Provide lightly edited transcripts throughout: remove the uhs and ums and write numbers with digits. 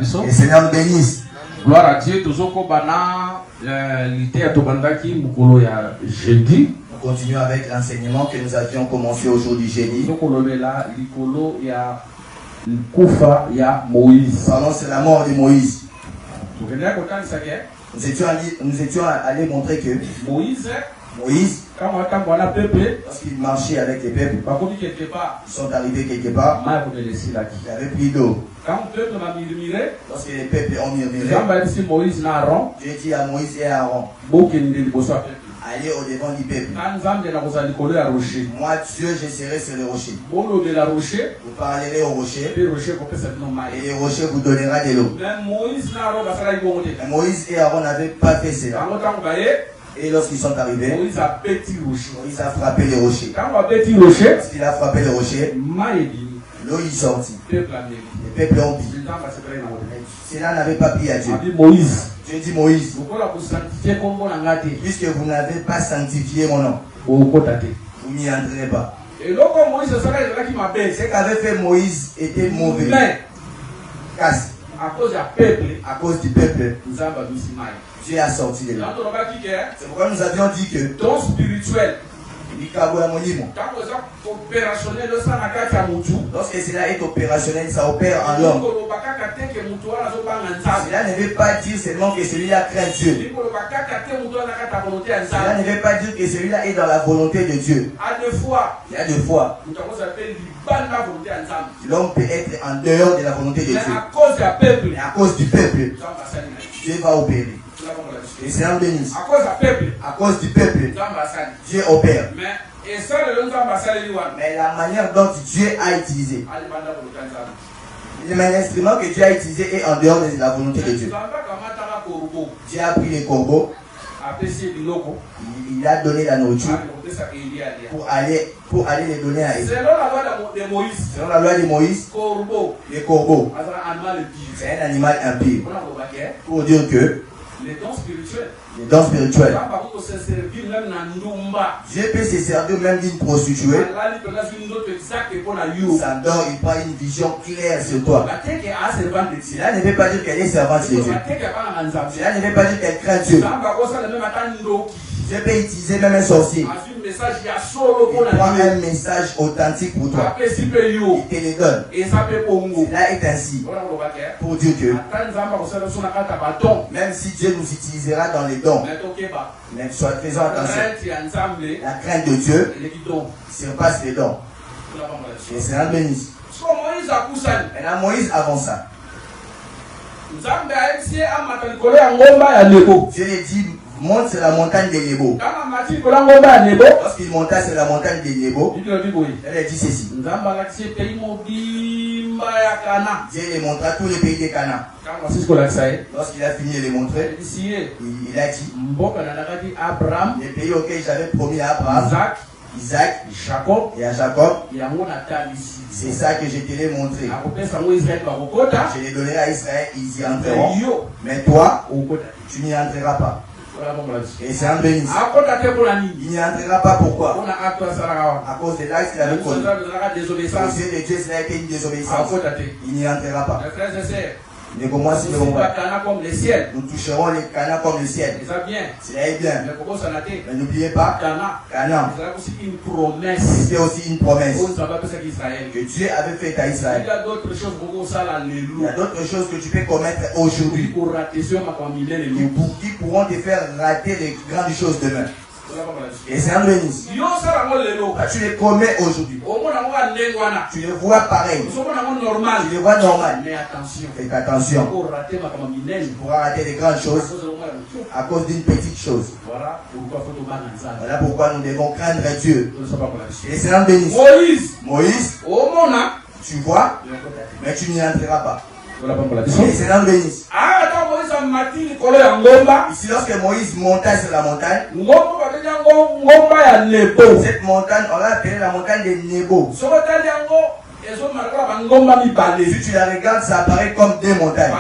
le Seigneur nous bénisse. Gloire à Dieu. Tozoko bana l'ité à Tobandaki mukolo ya jeudi. Nous continuons avec l'enseignement que nous avions commencé aujourd'hui jeudi. Tozoko la likolo ya kufa ya Moïse. Pardon, c'est la mort de Moïse. Nous étions allés montrer que Moïse, lorsqu'il marchait avec les peuples, ils sont arrivés quelque part, il y avait plus d'eau. Lorsque les peuples ont murmuré, Dieu dit à Moïse et à Aaron, allez au devant du peuple. Moi, Dieu, je serai sur le rocher. Vous parlerez au rocher, et le rocher vous donnera de l'eau. Moïse et Aaron n'avaient pas fait cela. Et lorsqu'ils sont arrivés, Moïse a frappé le rocher. Lorsqu'il a frappé le rocher, l'eau est sortie. Les peuples ont dit. Cela n'avait pas plu à Dieu. Dieu dit Moïse, puisque vous n'avez pas sanctifié mon nom, vous n'y entrerez pas. Ce qu'avait fait Moïse était mauvais. Casse. À cause du peuple, Dieu a sorti de là. C'est pourquoi nous avions dit que ton spirituel, lorsque cela est opérationnel, ça opère en l'homme. Cela ne veut pas dire seulement que celui-là craint Dieu. Cela ne veut pas dire que celui-là est dans la volonté de Dieu. Il y a deux fois. L'homme peut être en dehors de la volonté de Dieu. Mais à cause du peuple, Dieu va opérer. Et c'est un bénisse. À cause du peuple, Dieu opère. Mais la manière dont Dieu a utilisé, l'instrument que Dieu a utilisé est en dehors de la volonté de Dieu. Dieu a pris les corbeaux, il a donné la nourriture pour aller les donner à Élie. Selon la loi de Moïse, les corbeaux, c'est un animal impur. Pour dire que les dons spirituels, Dieu peut se servir même d'une prostituée. Sa dent, il prend une vision claire sur toi. Cela ne veut pas dire qu'elle est servante de Dieu. Cela ne veut pas dire qu'elle craint Dieu. Dieu peut utiliser même un sorcier. Il prend un message authentique pour toi. Il te le donne. Cela est ainsi. Pour dire que même si Dieu nous utilisera dans les dons, mais faisons attention. La crainte de Dieu surpasse les dons. Et c'est un bénisse. Maintenant Moïse avança. Dieu lui dit, monte sur la montagne de Nebo. Lorsqu'il monta sur la montagne de Nebo, elle a dit ceci. Dieu lui montra tous les pays de Canaan. Lorsqu'il a fini de les montrer, il a dit, les pays auxquels j'avais promis à Abraham, Isaac et à Jacob, c'est ça que je te l'ai montré. Je les donnerai à Israël, ils y entreront. Mais toi, tu n'y entreras pas. Et c'est un bénisse. Il n'y entrera pas. Pourquoi? À cause de l'acte qu'il avait connu. Parce que Dieu, cela a été une désobéissance. Il n'y entrera pas. Mais comme moi, si nous toucherons les Canaan comme le ciel. Cela est bien. Mais n'oubliez pas, Canaan, c'était aussi une promesse que Dieu avait faite à Israël. Il y a d'autres choses que tu peux commettre aujourd'hui qui pourront te faire rater les grandes choses demain. Et c'est un bénisse. Tu les commets aujourd'hui. Tu les vois pareil. Tu les vois normal. Mais attention. Faites attention. Tu pourras rater des grandes choses à cause d'une petite chose. Voilà pourquoi nous devons craindre Dieu. Et c'est un bénisse. Moïse, tu vois, mais tu n'y entreras pas. Et c'est un bénisse. Ici, lorsque Moïse monta sur la montagne, cette montagne, on l'a appelée la montagne de Nebo. Si tu la regardes, ça apparaît comme deux montagnes.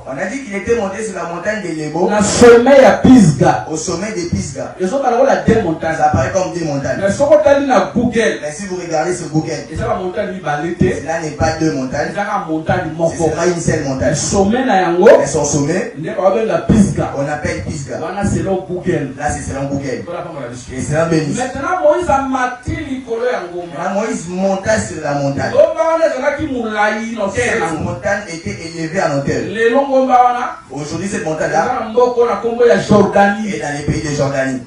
On a dit qu'il était monté sur la montagne de Nebo. Au sommet à Pisgah. Au sommet de Pisgah. Ils ont parlé de deux montagnes. Ça apparaît comme deux montagnes. Mais si vous regardez sur Google, cela n'est pas deux montagnes. C'est pas une seule montagne. Et son sommet, on appelle Pisgah. Là, c'est selon Google. Et c'est un béni. Maintenant, Moïse monta sur la montagne. Cette montagne était élevée en hauteur. Aujourd'hui, cette montagne-là est dans les pays de Jordanie.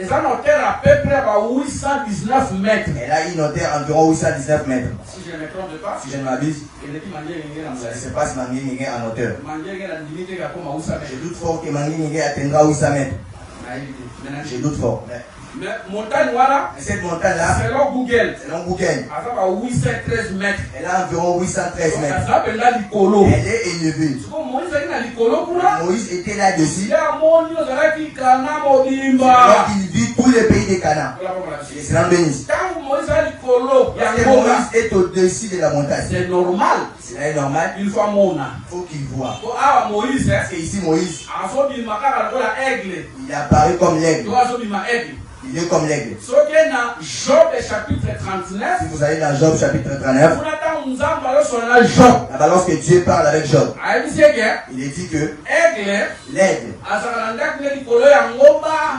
Elle a une hauteur à peu près 819 mètres. Elle a une hauteur environ 819 mètres. Si je ne me trompe pas. Si je ne m'abuse. Ça se passe Mangé Nigué en hauteur. Je doute fort que Mangé Nigué atteindra 800 mètres. Je doute fort. Mais montagne voilà. Cette montagne-là, selon Google, elle a 813 mètres. Elle a environ 813 mètres. Elle est élevée. Moïse était là-dessus. Alors qu'il vit tous les pays de Canaan. Et c'est bénisse. Moïse est au-dessus de la montagne. C'est normal. C'est normal. Il faut qu'il voit. Parce que ici Moïse, il apparaît comme l'aigle. Il est comme l'aigle. Job chapitre 39. Si vous allez dans Job chapitre 39, là-bas lorsque Dieu parle avec Job, il est dit que l'aigle,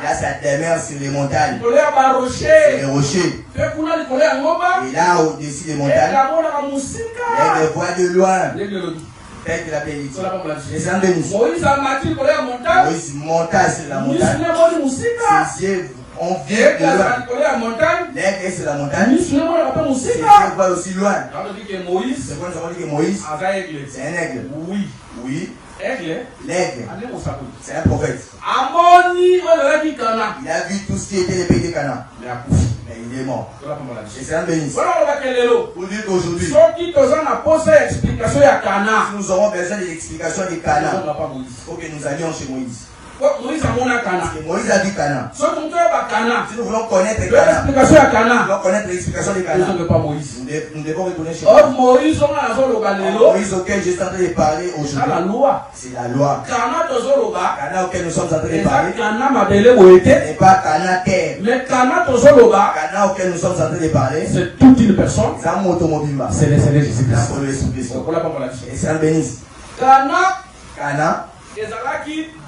il a sa demeure sur les montagnes, sur les rochers. Et là au-dessus des montagnes, l'aigle voit de loin. Tel que la bénédiction. Moïse monta sur la montagne. Ses yeux ont vu de loin. L'aigle est sur la montagne. Ses yeux voient aussi loin. C'est quand nous avons dit que Moïse, c'est un aigle. Oui. L'aigle, c'est un prophète. Il a vu tout ce qui était les pays de Canaan. Mais il est mort. Et c'est un béni. Pour dire qu'aujourd'hui, si nous aurons besoin de l'explication de Canaan, il faut que nous allions chez Moïse. Parce que Moïse a vu Canaan. Si nous voulons connaître Canaan, nous voulons connaître l'explication de Canaan, nous devons retourner chez Moïse. Moïse auquel je suis en train de parler aujourd'hui, c'est la loi. Canaan auquel nous sommes en train de parler, ce n'est pas Canaan terre. Mais Canaan auquel nous sommes en train de parler, c'est toute une personne. C'est le Seigneur Jésus-Christ. Et c'est un béni. Canaan,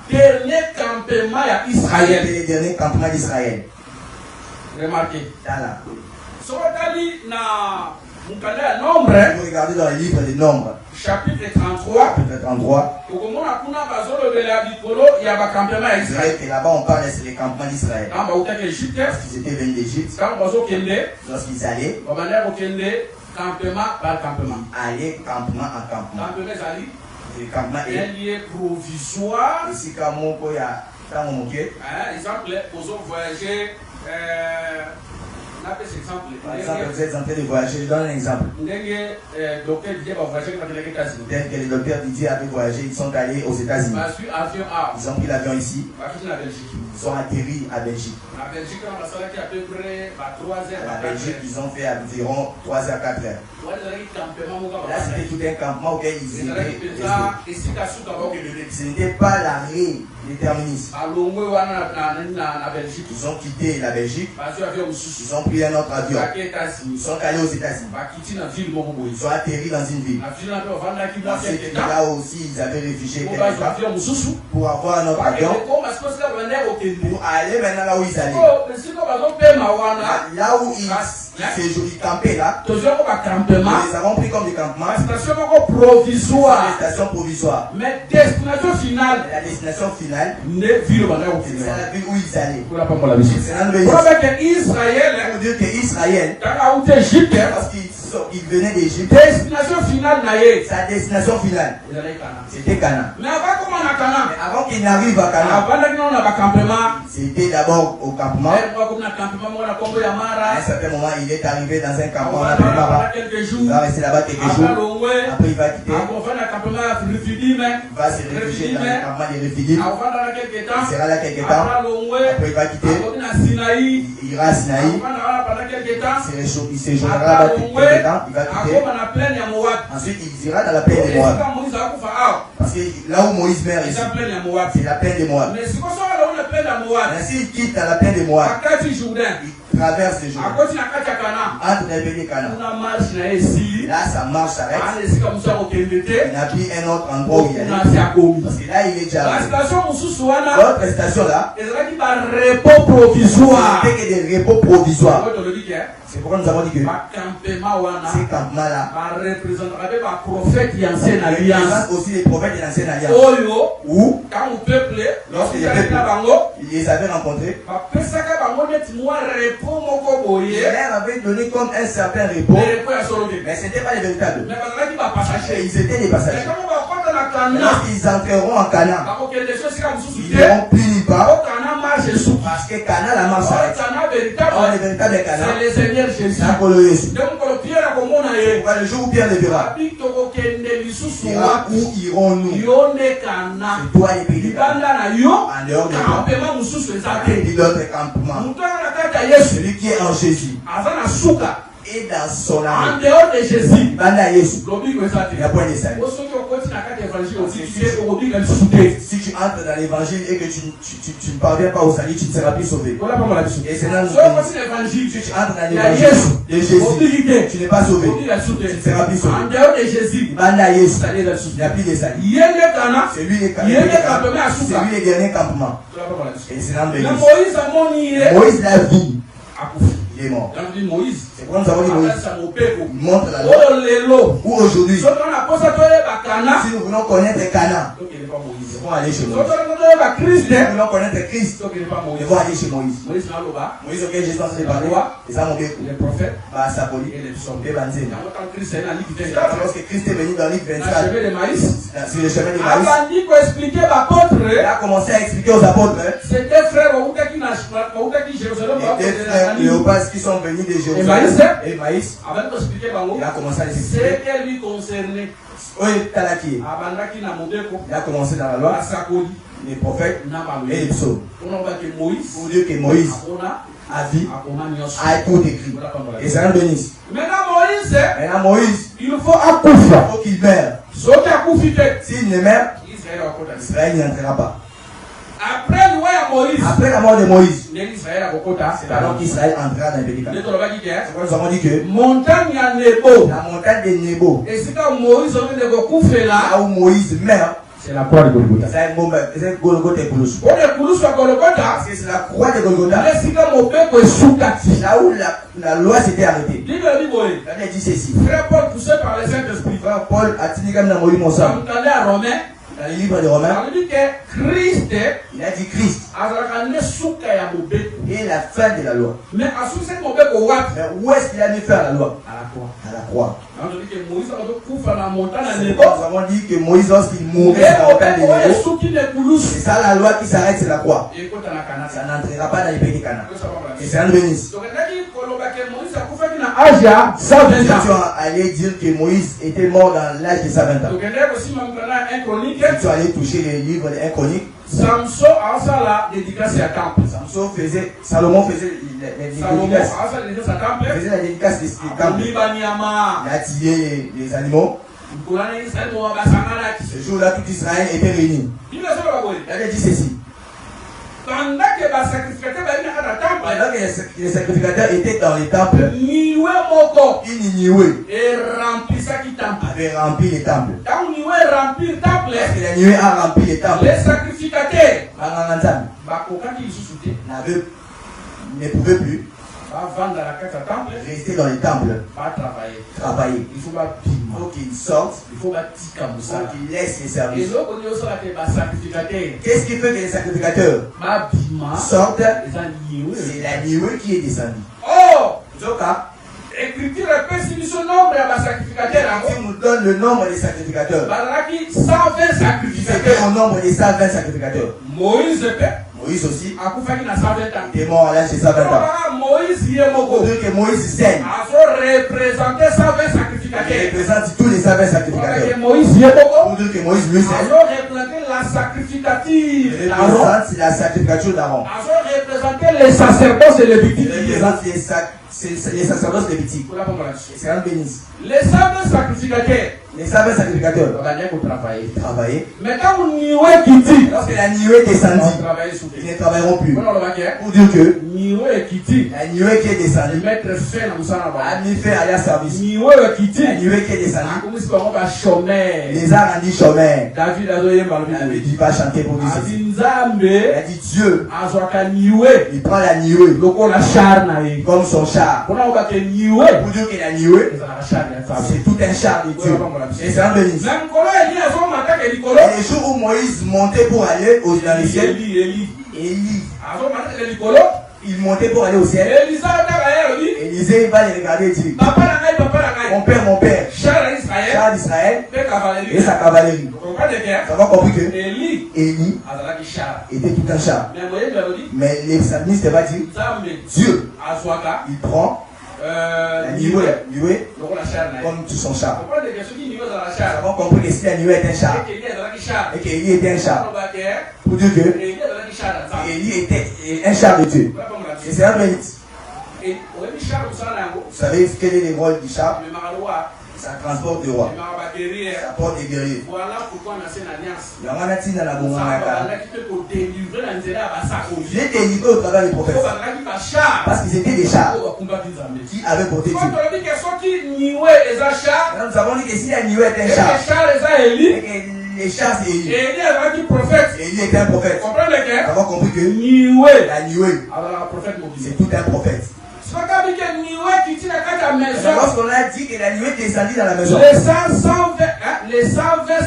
dernier campement d'Israël. Le dernier campement d'Israël. Remarquez. Là. Si vous regardez dans le livre des Nombres, chapitre 33, vous verrez que là-bas on parle des campements d'Israël. Lorsqu'ils étaient venus d'Égypte, lorsqu'ils allaient, campement par campement. Aller campement en campement. Le campement est provisoire. Ici, comme il y a exemple, pour voyager. Par exemple, vous êtes en train de voyager, je donne un exemple. Tel que le docteur Didier avait voyagé, ils sont allés aux États-Unis. Ils ont pris l'avion ici. Ils ont atterri à Belgique. À la Belgique, ils ont fait environ 3 à 4 heures. Là, c'était tout un campement auquel ils étaient restés. Ce n'était pas l'arrêt déterministe. Ils ont quitté la Belgique. Ils ont pris un autre avion. Ils sont allés aux États-Unis. Ils ont atterri dans une ville. Dans cette ville-là aussi, ils avaient réfugié quelque part pour avoir un autre avion. Pour aller maintenant là où ils allaient. Là où ils campaient là. Nous les avons pris comme des campements. Des stations provisoires. Mais destination finale. La destination finale. C'est la ville où ils allaient. Israël. Pour dire que Israël, lorsqu'il venait d'Égypte, destination finale, sa destination finale, c'était Canaan. Mais avant qu'il n'arrive à Canaan, c'était d'abord au campement. À un certain moment, il est arrivé dans un campement. Il va rester là-bas quelques jours. Après, il va quitter. Il va se réfugier dans le campement des réfugiés. Il sera là quelques temps. Après, il va quitter. Il ira à Sinaï. pendant quelques temps. Il séjournera là-bas quelques temps. Il va quitter. Ensuite, il ira dans la plaine de Moab. Parce que là où Moïse meurt ici, c'est la plaine de Moab. Mais s'il quitte dans la plaine de Moab, il traverse le Jourdain. Entre les pays de Canaan. Là, sa marche s'arrête. Il n'a plus un autre endroit où il est. Parce que là, il est déjà arrivé. L'autre station là, c'était que des repos provisoires. C'est pourquoi nous avons dit que ces campements-là représentent aussi les prophètes de l'ancienne alliance. Où, lorsque les peuples les avaient rencontrés, il leur avait donné comme un certain repos, mais ce n'était pas les véritables. Ils étaient des passagers. Lorsqu'ils entreront en Canaan, ils n'iront plus nulle part, parce que Canaan, la marche s'arrête. Or, les véritables Canaan, c'est le jour où Pierre le verra, où irons-nous? C'est toi les pays de Canaan. En dehors de toi, et l'autre campement. Celui qui est en Jésus et dans son âme. En dehors de Jésus, il n'y a point de salut. Si tu entres dans l'évangile et que tu ne parviens pas au salut, tu ne seras plus sauvé. Et c'est là si tu entres dans l'évangile de Jésus, tu n'es pas sauvé. Tu ne seras plus sauvé. En dehors de Jésus, il n'y a plus de salut. C'est lui le dernier campement. Et c'est là Moïse l'a vu. Il est mort. C'est pourquoi nous avons dit Moïse. Il montre la loi. Ou aujourd'hui, si nous voulons connaître Canaan, nous devons aller chez Moïse. Si nous voulons connaître Christ, nous devons aller chez Moïse. Moïse auquel Jésus a parlé, les prophètes, et les psaumes. Lorsque Christ est venu dans le livre 24, sur le chemin de Maïs, il a commencé à expliquer aux apôtres, les deux frères Léopas qui sont venus de Jérusalem et Maïs, il a commencé à les expliquer. Il a commencé dans la loi, les prophètes et les psaumes. Pour dire que Moïse a vu, a tout écrit. Et ça nous bénisse. Maintenant Moïse, il faut qu'il meure. S'il ne meurt, Israël n'y entrera pas. Après la mort de Moïse, c'est alors qu'Israël entrera dans le pays de Canaan. C'est pourquoi nous avons dit que la montagne de Nebo, là où Moïse meurt, c'est la croix de Golgotha. C'est Golgotha et Kouloussou. Parce que c'est la croix de Golgotha. Là où la loi s'était arrêtée. Il a dit ceci. Frère Paul, poussé par le Saint-Esprit. Frère Paul a dit comme dans le livre de Romains, il a dit Christ et la fin de la loi. Mais où est-ce qu'il a mis fin à la loi? À la croix. Nous avons dit que Moïse, lorsqu'il mourait sur la montagne de Nebo, c'est ça la loi qui s'arrête, c'est la croix. Ça n'entrera pas dans les pays de Canaan. Et c'est un bénisse. Tu allais dire que Moïse était mort dans l'âge de 120 ans. Tu allais toucher les livres de 1 Chronique. Salomon faisait la dédicace des temples. Il a tiré les animaux. Ce jour-là, tout Israël était réuni. Il avait dit ceci. Pendant que les sacrificateurs étaient dans les temples, Niwe avait rempli les temples. Parce que la Niwe a rempli les temples. Les sacrificateurs ne pouvaient plus rester dans les temples, travailler. Il faut qu'ils sortent, il faut qu'ils laissent les services. Qu'est-ce qui fait que les sacrificateurs sortent? C'est la Niwe qui est descendue. Oh! L'écriture nous donne le nombre des sacrificateurs. 120 sacrificateurs. Au nombre des 120 sacrificateurs. Moïse aussi. Il est mort à l'âge de 120 ans. Pour dire que Moïse saigne. sacrificateurs. Il représente tous les savants sacrificateurs. Pour dire que Moïse lui c'est. Alors représenter la sacrificative. Il représente la sacrificature d'Aaron. Alors représenter les sacerdoces et les victimes. Il représente les sacerdoces lévitiques. C'est un bénisse. Les savants sacrificateurs. Les savants sacrificateurs. Travailler. Mais quand vous niouez qui dit. Lorsque la nuée descendit, ils ne travailleront plus. Pour dire que la nuée qui est descendue a mis fin à leur service. La nuée qui est descendue les a rendus chômeurs. David va chanter pour dire ceci. Il a dit Dieu, il prend la nuée comme son char. Pour dire que la nuée, c'est tout un char de Dieu. Et c'est un bénéfice. Et les jours où Moïse montait pour aller dans le ciel, Élie, il montait pour aller au ciel. Élisée va les regarder et dire mon père, char d'Israël et sa cavalerie. Ça va compris que Élie était tout un char. Mais les psalmistes va dire Dieu, il prend la nuée comme tout son char. Nous avons compris que si la nuée est un char et qu'Élie était un char, pour dire que Élie était un char de Dieu. Et c'est un bénéfice. Vous savez quel est le rôle du char? Ça transporte le roi. Ça porte des guerriers. Il est délivré au travers des prophètes. Parce qu'ils étaient des chars qui avaient porté Dieu. Nous avons dit que si la nuée est un char, les chars c'est Élie. Élie était un prophète. Nous avons compris que la nuée, c'est tout un prophète. Lorsqu'on a dit que la nuée descendit dans la maison, les 120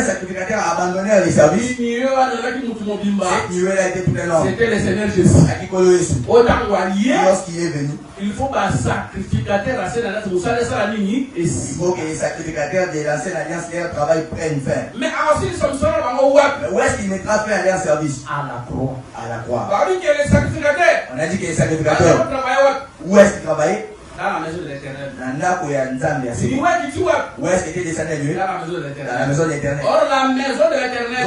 sacrificateurs abandonnèrent les services. Cette nuée là était tout un homme. C'était le Seigneur Jésus. Lorsqu'il est venu, il faut que les sacrificateurs de l'ancienne alliance, leur travail prenne fin. Mais ensuite, où est-ce qu'il mettra fin à leur service? À la croix. À la croix. On a dit que les sacrificateurs, où est-ce qu'ils travaillaient? dans la maison de l'Éternel. Où est-ce qu'il était descendu lui? Dans la maison de l'Éternel. Or, la maison de l'Éternel,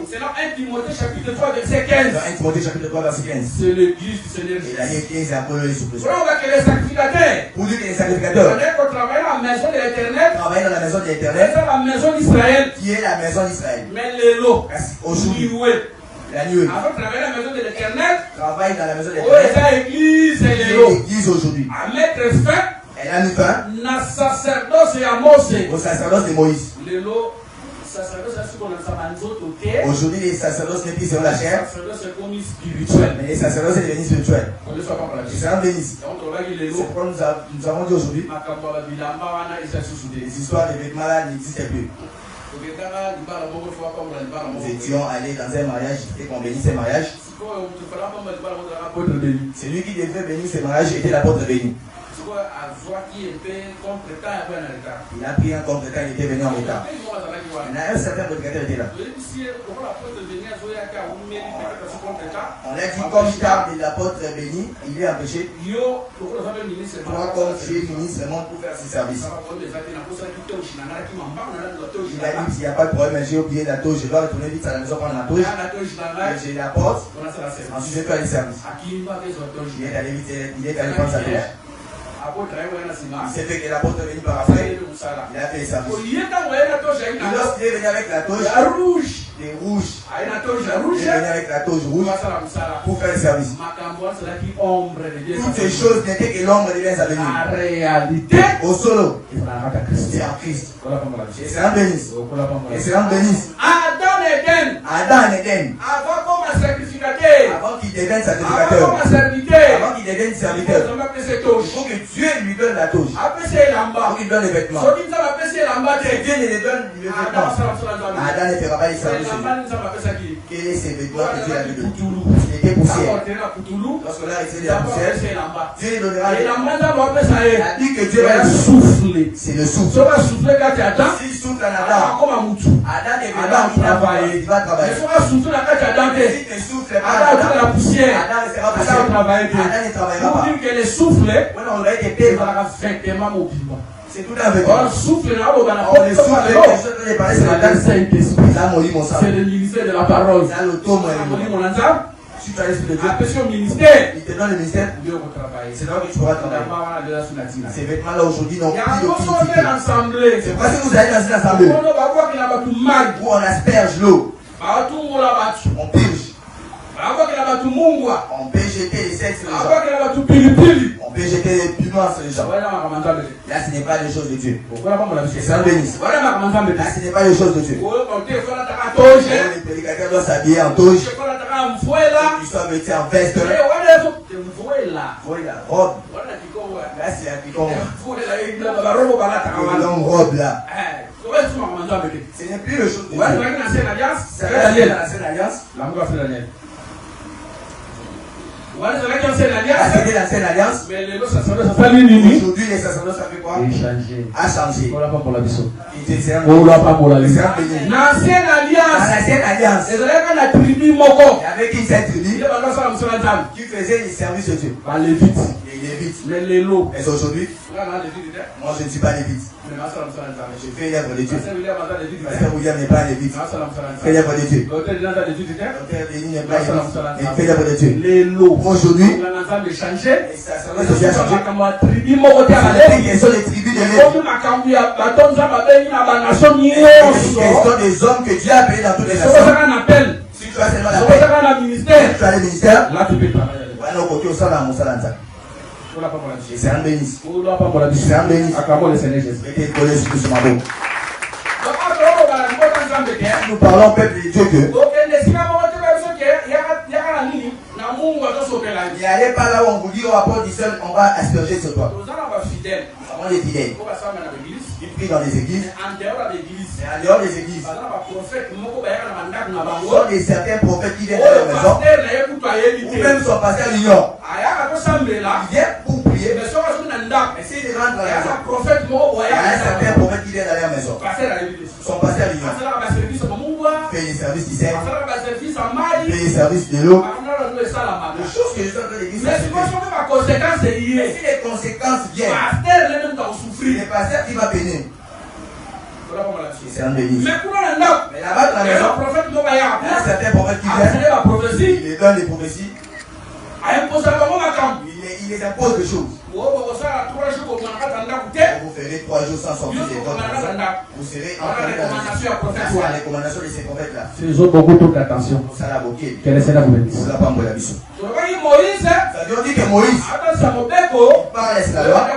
c'est dans 1 Timothée chapitre 3 verset 15. Dans 1 Timothée chapitre 3 verset 15. C'est l'église du Seigneur Jésus. Et l'année 15 c'est Apollo et Jésus. On voit que les sacrificateurs, pour dire que les sacrificateurs travaillent dans la maison de l'Éternel, travaillent dans la maison de l'Éternel, c'est la maison d'Israël, qui est la maison d'Israël. mais les lots, aujourd'hui, la nuée, avant de travailler dans la maison de l'Éternel, travaille dans la maison de l'Éternel, l'église aujourd'hui, à mettre fin, elle a mis fin au sacerdoce de Moïse. Aujourd'hui, les sacerdoces n'est plus selon la chair, mais les sacerdoces c'est devenu spirituel. C'est un bénéfice. C'est pourquoi nous avons dit aujourd'hui les histoires des vêtements là n'existent plus. Nous étions allés dans un mariage et qu'on bénisse ces mariages. Celui qui devait bénir ces mariages était l'apôtre béni. Il a pris un contretemps, il était venu en retard. Il y a un certain prédicateur qui était là. On a dit comme tard de l'apôtre béni, il est empêché. Toi, comme tu es ministre, monte pour faire ses services. Il a dit s'il n'y a pas de problème, j'ai oublié la touche, je dois retourner vite à la maison prendre la touche. J'ai la porte, ensuite je vais faire les services. Il est allé vite, il est allé prendre sa touche. Il s'est fait que l'apôtre est venu par après, il a fait les services. Et lorsqu'il est venu avec la touche rouge, il est venu avec la touche rouge pour faire les services. Toutes ces choses n'étaient que l'ombre de sa venue. La réalité, au solo, c'est en Christ. Et c'est un bénis. Et c'est un bénis. Adam et Éden, avant qu'il devienne sacrificateur, avant qu'il devienne serviteur, il faut que Dieu lui donne la touche. Il faut qu'il donne les vêtements. Dieu ne lui donne les vêtements. Adam ne fera pas les services. Quels sont ces vêtements que Dieu a donné? Il était poussière. Lorsqu'on a retiré la poussière, Dieu lui donnera les vêtements. Il a dit que Dieu va souffler. C'est le souffle. S'il souffle souffle en Adam, Adam est venu travailler. Il va travailler. Si tu ne souffles pas Adam, Adam ne sera pas Adam ne travaillera pas. Pour dire que le souffle, c'est tout un vécu. Le souffle, c'est le ministère de la parole. Si tu as l'esprit de Dieu, ministère, il te donne le ministère, c'est là que tu pourras travailler. Ces vêtements-là aujourd'hui n'ont plus de utilité. C'est parce que vous allez dans une assemblée où on asperge l'eau, on purge. On peut jeter les sexes sur les gens. On peut jeter les piments sur les gens. Là, ce n'est pas les choses de Dieu. C'est un bénis. Là, ce n'est pas les choses de Dieu. Les prédicateurs doivent s'habiller en toge. Ils doivent vêtir en veste. Robe. Là, c'est la picon. Une robe là. Ce n'est plus les choses de Dieu. C'est l'ancienne alliance. C'était l'ancienne alliance. Aujourd'hui, les sacerdotes, ça fait quoi? A changé. L'ancienne alliance. Il y avait une seule tribu qui faisait les services de Dieu. Les Lévites. Mais aujourd'hui, moi je ne suis pas lévite. Je fais l'œuvre de Dieu. Pasteur William n'est pas lévite. Il fait l'œuvre de Dieu. Docteur Denis n'est pas lévite. Il fait l'œuvre de Dieu. Aujourd'hui, les sacerdotes se sont changés. Quelles sont les tribus de Lévi? C'est une question des hommes que Dieu a appelés dans toutes les nations. Si tu as seulement l'appel, si tu as le ministère, là tu peux travailler. Voilà, au côté au sein de mon salanza. C'est un bénis. C'est un bénis. Nous parlons au peuple de Dieu que il n'allait pas là où on vous dit au rapport du seul, on va asperger sur toi. On est fidèles. Ils prient dans les églises. Et en dehors des églises, il y a des certains prophètes qui viennent dans leur maison, ou même son pasteur l'ignore. Il vient pour prier, mais s'il rentre dans la maison, il y a certains prophètes qui viennent dans leur maison. Son pasteur l'ignore. Il fait les services du sel, il fait les services de l'eau. Les choses que je suis en train de dire, mais si les conséquences viennent, le pasteur qui va bénir. C'est un béni. Mais là-bas dans la maison, il y a certains prophètes qui viennent, ils les donnent des prophéties, il les impose des choses. Vous ferez 3 jours sans sortir de votre maison. Vous serez enfermé dans la recommandation de ces prophètes-là. Ils ont beaucoup d'attention. Que le Seigneur vous bénisse. Ça veut dire que Moïse parle de la loi, il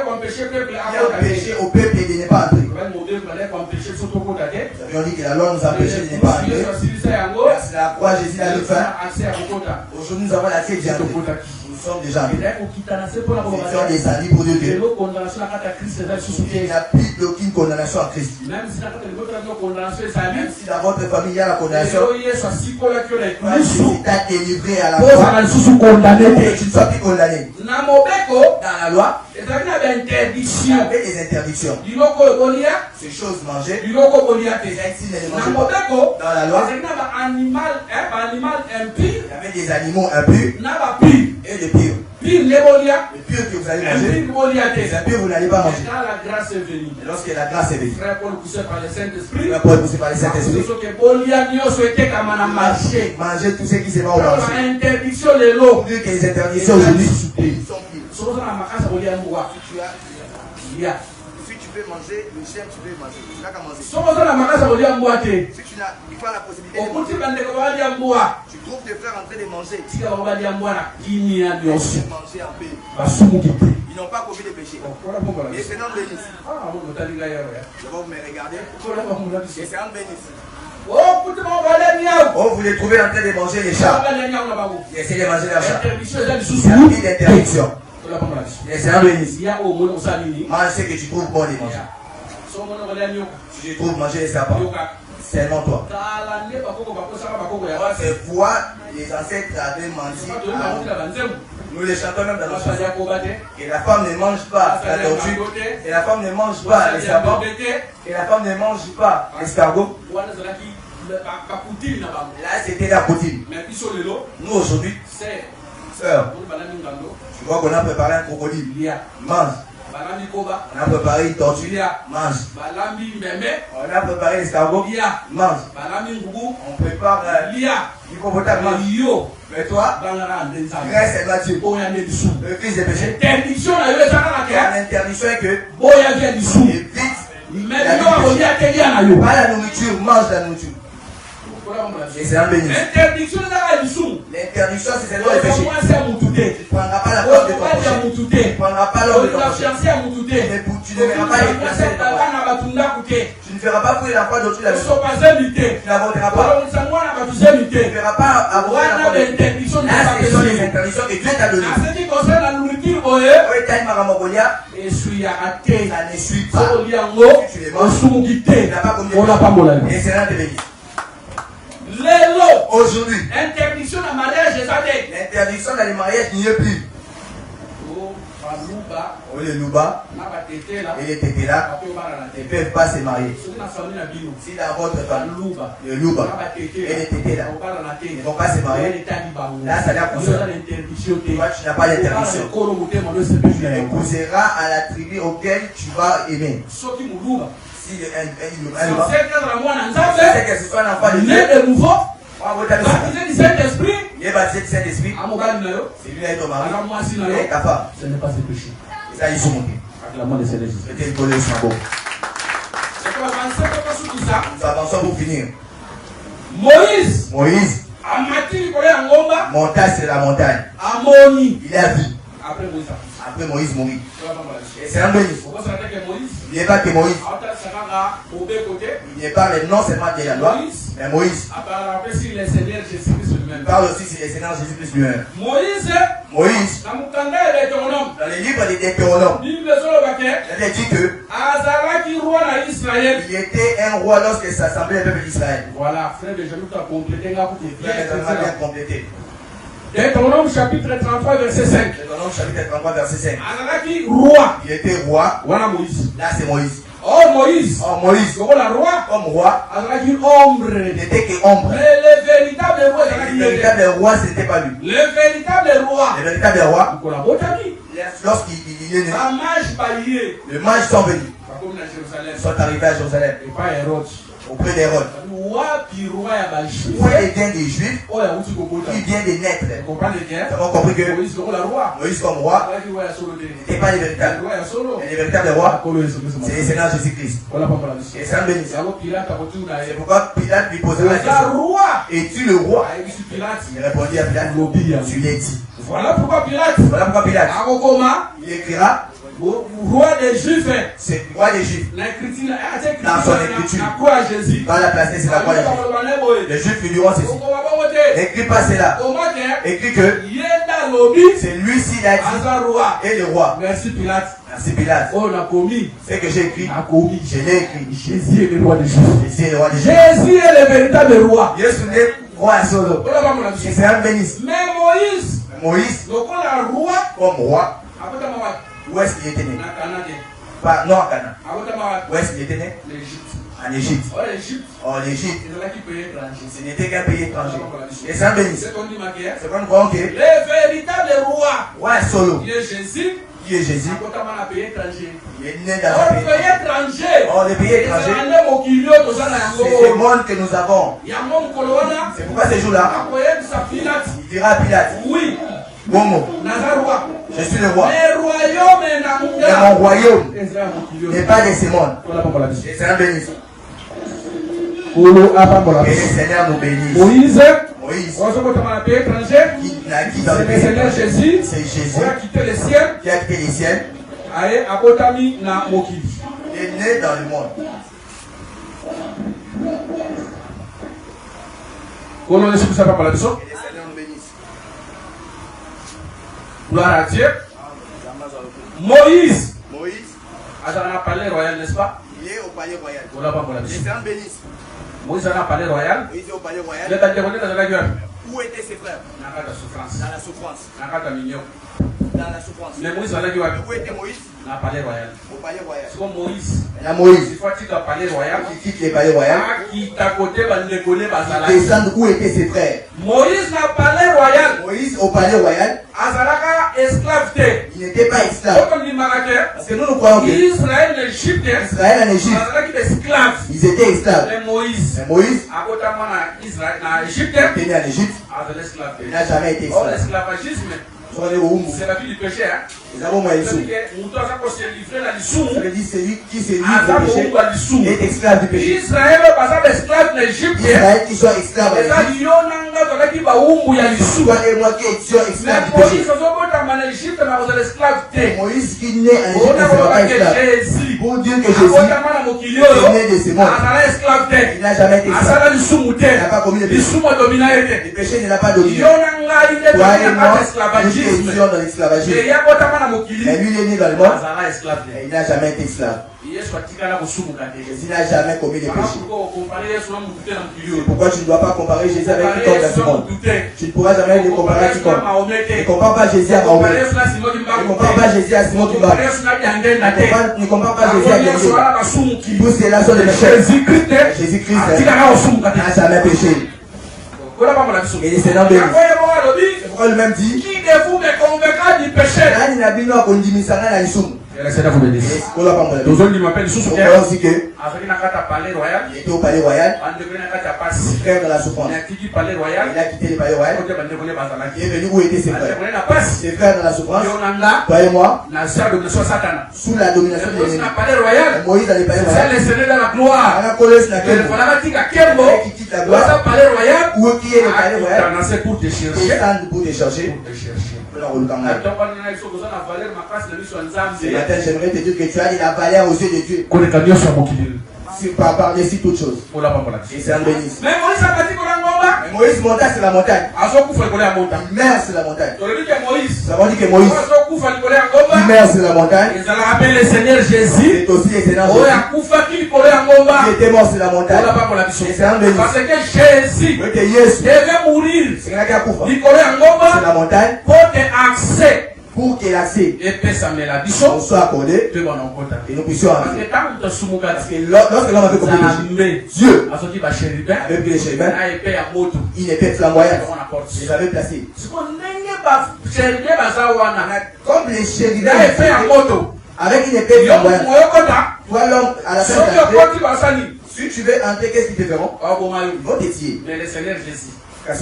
a empêché au peuple de ne pas entrer. Ça veut dire que la loi nous a empêché de ne pas entrer. C'est la croix, Jésus a le fin. Aujourd'hui, nous avons la clé de Dieu. Nous sommes déjà nous sommes des amis pour Dieu. Il n'y a plus d'aucune condamnation en Christ. Même si dans votre famille il y a la condamnation, tu t'as délivré à la croix. Tu ne sois plus condamné. Dans la loi, il y avait des interdictions. Ces choses mangées, dans la loi, il y avait des animaux impurs et des purs. Le pur que vous allez manger, les impurs vous n'allez pas manger. Et lorsque la grâce est venue, Frère Paul poussé par le Saint-Esprit, manger tout ce qui se va au marché. Pour dire que les interdictions aujourd'hui sont pires. Si tu peux manger, le chien, tu peux manger. Tu n'as qu'à manger. Si tu n'as pas la possibilité de manger, tu trouves tes frères en train de manger. Manger en paix. Ils n'ont pas commis de péché. Et c'est un bénis. Je vais me regarder. Et c'est un bénis. Oh, vous les trouvez en train de manger les chats. Essayez de manger les chats. Il y a une interdiction. Et c'est un bénis. Mange ce que tu trouves bon de manger. Si tu trouves manger les serpents, Seulement toi. C'est voir les ancêtres avaient menti. Nous les chantons même dans nos chansons. Et la femme ne mange pas la tortue. Et la femme ne mange pas les serpents. Et la femme ne mange pas l'escargot. Là, c'était la poutine. Nous, aujourd'hui, sœur, tu vois qu'on a préparé un crocodile. Mange. On a préparé une tortue. Mange. On a préparé l'escargot. Mange. On prépare l'hippopotame. Mange. Mais toi, grâce à Dieu, le fils de péché. L'interdiction est que pas la nourriture, mange la nourriture. Et c'est un béni. L'interdiction, c'est celle-là le péché. Tu ne prendras pas la porte de ton prochain. Tu ne prendras pas l'homme de ton prochain. Tu ne verras pas les personnes de ton prochain. Tu ne feras pas courir l'enfant d'autrui la maison. Tu n'avorteras pas. Tu ne verras pas avorter l'enfant d'autrui. Là, ce sont les interdictions que Dieu t'a données. Ça ne suit pas. Tu les manges. Tu n'as pas commis. Et c'est l'un des bénis. Aujourd'hui, l'interdiction dans le mariage n'y est plus. Oh, les louba et les tétélas ne peuvent pas se marier. Si dans votre famille, les louba et les tétélas ne vont pas se marier, là ça n'a pas d'interdiction. Toi, tu n'as pas d'interdiction. Tu épouseras à la tribu auquel tu vas aimer. Si c'est que ce soit un enfant de Dieu, baptisé du Saint-Esprit, il est baptisé du Saint-Esprit, c'est lui et ton mari, et ta femme. Ce n'est pas ce péché. Ça, ils sont montés. Acclamons le Seigneur Jésus. C'était une colère sur beau. Nous avançons pour finir. Moïse, montagne, c'est la montagne. Il a vu. Après Moïse mourit. Et c'est un béni. Il n'est pas que Moïse. Il n'est pas le nom seulement de la loi. Mais Moïse parle aussi sur le Seigneur Jésus-Christ lui-même. Moïse, dans les livres des Deutéronomes, il a dit que il était un roi lorsque s'assemblait le peuple d'Israël. Voilà, frère Benjamin, tu as complété. Bien complété. Deutéronome chapitre 33 verset 5. Deutéronome chapitre 33 verset 5. Roi. Il était roi. Voilà Moïse. Là c'est Moïse. Oh Moïse. Comme roi. Il n'était que ombre. Mais le véritable roi, ce n'était pas lui. Le véritable roi. Lorsqu'il est né, les mages sont venus. Sont arrivés à Jérusalem. Auprès d'Hérode. Pourquoi il vient des Juifs? Il vient de naître. Nous avons compris que Moïse comme roi n'était pas le véritable. Et le véritable roi, c'est le Seigneur Jésus-Christ. Et c'est un béni. C'est pourquoi Pilate lui posera la question. Es-tu le roi? Il répondit à Pilate. Tu l'as dit. Voilà pourquoi Pilate. Il écrira. Roi des Juifs. C'est roi des Juifs. Dans son écriture. Dans la place, c'est la croix des Juifs. Les Juifs lui diront ceci. N'écris pas cela. Écris que c'est lui-ci l'a dit. Et le roi. Merci Pilate. Merci Pilate. C'est que j'ai écrit. Je l'ai écrit. Jésus est le roi des Juifs. Jésus est le roi des Juifs. Jésus est le véritable roi. Jésus est roi solo. Et c'est un bénisse. Mais Moïse, comme roi, où est-ce qu'il était né? Pas, non, à Canaan. Où est-ce qu'il était né? En Égypte. En Égypte. Ce n'était qu'un pays étranger. Et c'est un béni. C'est quand nous croyons que le véritable roi solo, qui est Jésus, il est né dans un pays étranger. Oh, le pays étranger, c'est le monde que nous avons. C'est pourquoi ces jours-là, il dira à Pilate, oui, Momo, je suis le roi. Mais mon royaume n'est pas de ce monde. Et c'est un béni. Et le Seigneur nous bénisse. Moïse, qui dans le pays Seigneur Jésus, c'est Jésus qui a quitté les siens, qui a quitté les siens. Il est né dans le monde. Et le Seigneur nous bénisse. Gloire à Dieu. Moïse. A dans le palais royal, n'est-ce pas? Il est au palais royal. Le Seigneur bénisse. Moïse a un palais royal. Moïse est au palais royal. Où étaient ses frères? Dans la souffrance. Dans la souffrance. Mais Moïse où était Moïse? Dans le palais royal. Au palais royal. C'est comme Moïse. La Moïse. Il faut qu'il le palais royal. Qui quitte le palais royal. Qui t'a côté, descendre où étaient ses frères. Moïse dans le palais royal. Moïse au palais royal. Azalaka esclave. Il n'était pas esclave. Parce que nous croyons que Israël en Égypte. Israël en Égypte. Ils étaient esclaves. Mais Moïse. Il était né en Égypte. Il n'a jamais été esclave. L'esclavagisme. C'est la vie du péché. Ils avons moins de sous. Ça veut dire celui qui se livre du péché est esclave du péché. Israël qui soit esclave en Égypte. Toi et moi qui étions esclaves du péché. Moïse qui naît en Égypte ne sera pas esclave. Pour dire que Jésus est né de ce monde. Il n'a jamais été esclave. Il n'a pas commis de péché. Le péché ne l'a pas dominé. Toi et moi, nous étions dans l'esclavagisme. Mais lui, il est né dans le monde. Et il n'a jamais été esclave. Jésus n'a jamais commis de péché. Pourquoi tu ne dois pas comparer Jésus avec quiconque dans ce monde? Tu ne pourras jamais le comparer à quiconque. Ne compare pas Jésus à Mahomet. Ne compare pas Jésus à Simon Kimba. Ne compare pas Jésus à Gengé. Tous ceux-là sont des pécheurs. Jésus-Christ n'a jamais péché. Et les Seigneurs bénis. C'est pourquoi le même dit. Qui de vous me convaincra du péché? Le Seigneur vous bénisse. Nous allons m'appeler sous il était au palais royal. Frère de la souffrance. Il a quitté le palais royal. Il est venu où étaient ses frères. Ses frères de la souffrance. Toi et moi. Sous la domination de l'ennemi. Moïse dans le palais royal. Qui quitte la gloire. Où qui est le palais royal. Descendre pour te chercher. Ce matin, j'aimerais te dire que tu as de la valeur aux yeux de Dieu. Par-dessus toute chose. Et c'est un bénisse. Mais Moïse monta sur la montagne. Il meurt sur la montagne. Ça veut dire que Moïse il meurt sur la montagne. C'est aussi le Seigneur Jésus qui était mort sur la montagne. Et c'est un bénisse. Parce que Jésus devait mourir sur la montagne pour que l'accès soit accordé et nous puissions entrer. Parce que lorsque l'homme avait compris le péché, Dieu avait pris les chérubins, il était flamboyant. Il les avait placés. Comme les chérubins avec une épée flamboyante. Toi l'homme à la fin de si tu veux entrer, qu'est-ce qu'ils te feront? Ils vont t'étirer. Mais le Seigneur Jésus. Là,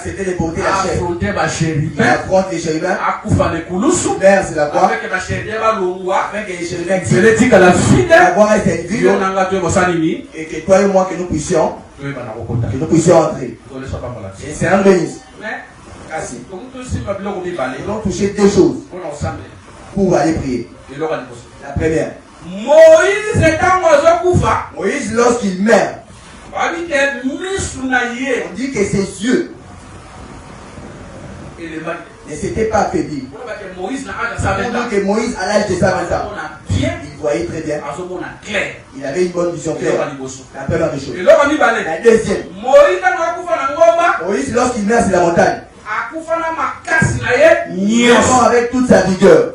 c'était de porter la chair. Il affronte les chérubins. Mère, c'est la croix. Avec les chérubins la gloire est individuelle. Et que toi et moi, que nous puissions entrer. Et c'est un bénisse. Ils vont toucher deux choses pour aller prier. La première. Moïse, lorsqu'il meurt, on dit que ses yeux ne s'étaient pas affaiblis. Pour dire que Moïse, à l'âge de 120 ans, il voyait très bien. Il avait une bonne vision claire. La première des choses. La deuxième. Moïse, lorsqu'il meurt sur la montagne, il meurt avec toute sa vigueur.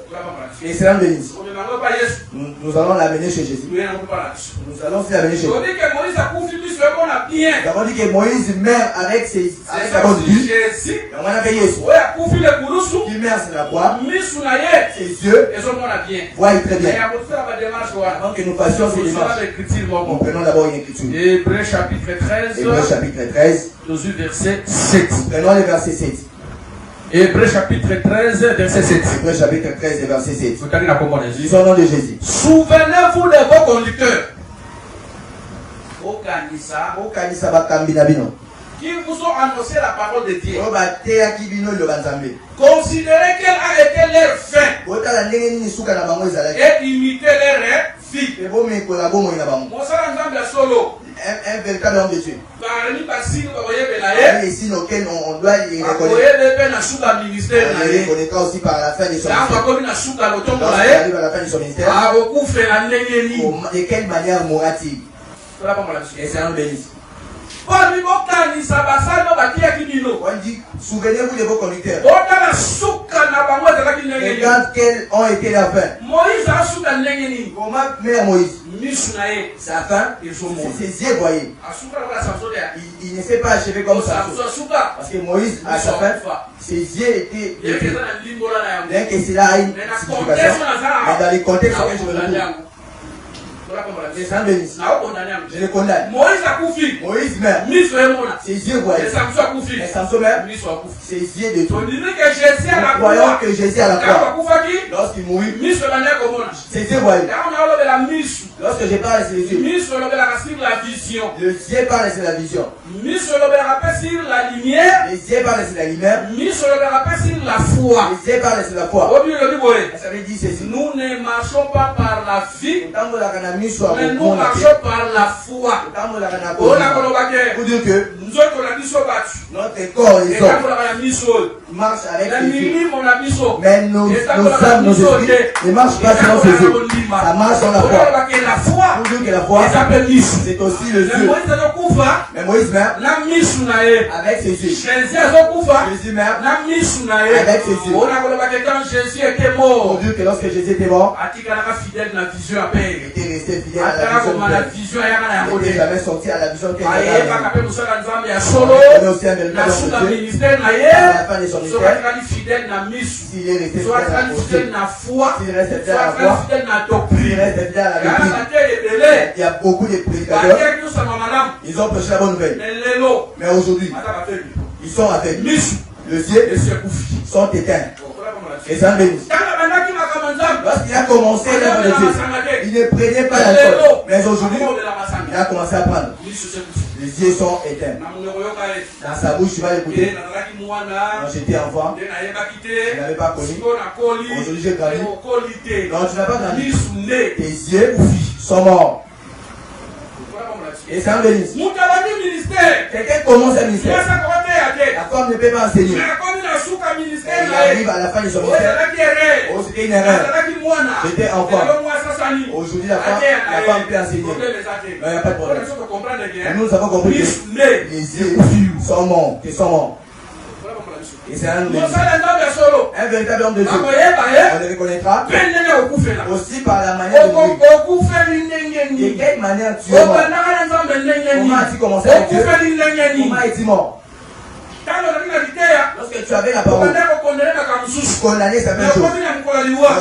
Et c'est un bénisse. Nous allons l'amener chez Jésus. Nous allons aussi l'amener chez Jésus. Nous avons dit que Moïse meurt avec sa bonne vue. Et on a fait Jésus. Il meurt sur la croix. Ses yeux voient très bien. Avant que nous fassions ces démarches, nous prenons d'abord une écriture. Hébreux chapitre 13. Verset 7. Nous prenons le verset 7. Hébreux chapitre 13, verset 7. Hébreux chapitre 13, verset 7. Lisons au nom de Jésus. Souvenez-vous de vos conducteurs qui vous ont annoncé la parole de Dieu. Considérez quelle a été leur fin et imitez leur vie. Un véritable homme de Dieu. Et ici, auxquels on doit les reconnaître. On les reconnaîtra aussi par la fin de son ministère. Lorsqu'il arrive à la fin de son ministère, de quelle manière mourra-t-il? Et c'est un bénisse. On dit, souvenez-vous de vos conducteurs. Regarde quels ont été leurs fins. Comment mère Moïse, sa fin, ses yeux voyaient. Il ne s'est pas achevé comme ça. Parce que Moïse, à sa fin, ses yeux étaient. Bien que cela a une signification, mais dans les contextes auxquels je me retrouve. Je le condamne. Moïse meurt. Ses yeux voyaient. Et Samson meurt. Ses yeux détruits. Nous croyons que Jésus à la croix, lorsqu'il mourut, ses yeux voyaient. Lorsque je parle, c'est les yeux. Le yeux parle, c'est la vision. Les yeux parlent, c'est la lumière. Les yeux parlent, c'est la foi. Ça veut dire ceci. Nous ne marchons pas par la vie, mais nous marchons par la foi. Pour dire que notre corps et marche avec ses yeux. Mais nos âmes, nos esprits ne marchent pas selon ses yeux. Ça marche sans la foi. Pour dire que la foi, c'est aussi le yeux. Mais Moïse meurt avec ses yeux. Jésus meurt avec ses yeux. Quand Jésus était mort, Pour dire que lorsque Jésus était mort, il était resté fidèle à la vision. Il n'était jamais sorti à la vision qu'il avait. Il est aussi un véritable homme de Dieu. À la fin de son ministère, s'il est resté fidèle à la foi, s'il reste fidèle à la foi, s'il reste fidèle à la doctrine. Il y a beaucoup de prédicateurs. Ils ont prêché la bonne nouvelle. Mais aujourd'hui, ils sont avec lui. Les yeux sont éteints. Et ça bénit. Lorsqu'il a commencé l'œuvre de Dieu, il ne prenait pas l'alcool. Mais aujourd'hui, il a commencé à prendre. Les yeux sont éteints. Dans sa bouche, tu vas l'écouter. Quand j'étais enfant, je n'avais pas connu. Aujourd'hui, j'ai grandi. Non, tu n'as pas grandi. Tes yeux sont morts. Et ça bénit. Quelqu'un commence un ministère. La femme ne peut pas enseigner. Il arrive à la fin de son ministère. Oh, c'était une erreur. J'étais enfant. Aujourd'hui, la femme peut enseigner. Il n'y a pas de problème. Mais nous avons compris que les yeux sont morts. Ils sont morts. Et c'est un véritable homme de Dieu. On le reconnaîtra aussi par la manière de vivre. De quelle manière tu es mort? Comment as-tu commencé avec Dieu? Comment es-tu mort? Lorsque tu avais la parole, tu condamnais certaines choses. Mais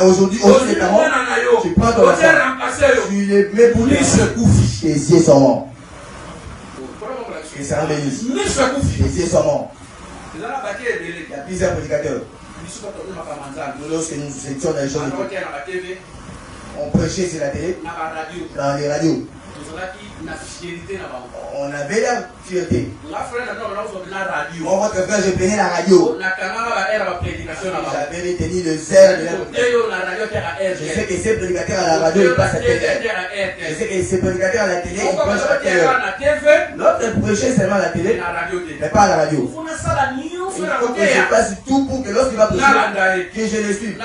aujourd'hui, est ta mort, tu prends ton enfant, tu les mets pour lui. Tes yeux sont morts. Et c'est un bénis. Tes yeux sont morts. Il y a plusieurs prédicateurs. Lorsque nous étions dans les choses, on prêchait sur la télé, dans les radios. On avait la fierté. Moi, votre frère, je prenais la radio. J'avais retenu le zèle de la. Je sais que ces prédicateurs à la radio, ils passent à la télé. Je sais que ces prédicateurs à la télé, ils passent à la télé. L'autre prêchait seulement à la télé, mais pas à la radio. Il faut que je fasse tout pour que lorsqu'il va prêcher, que je le suive.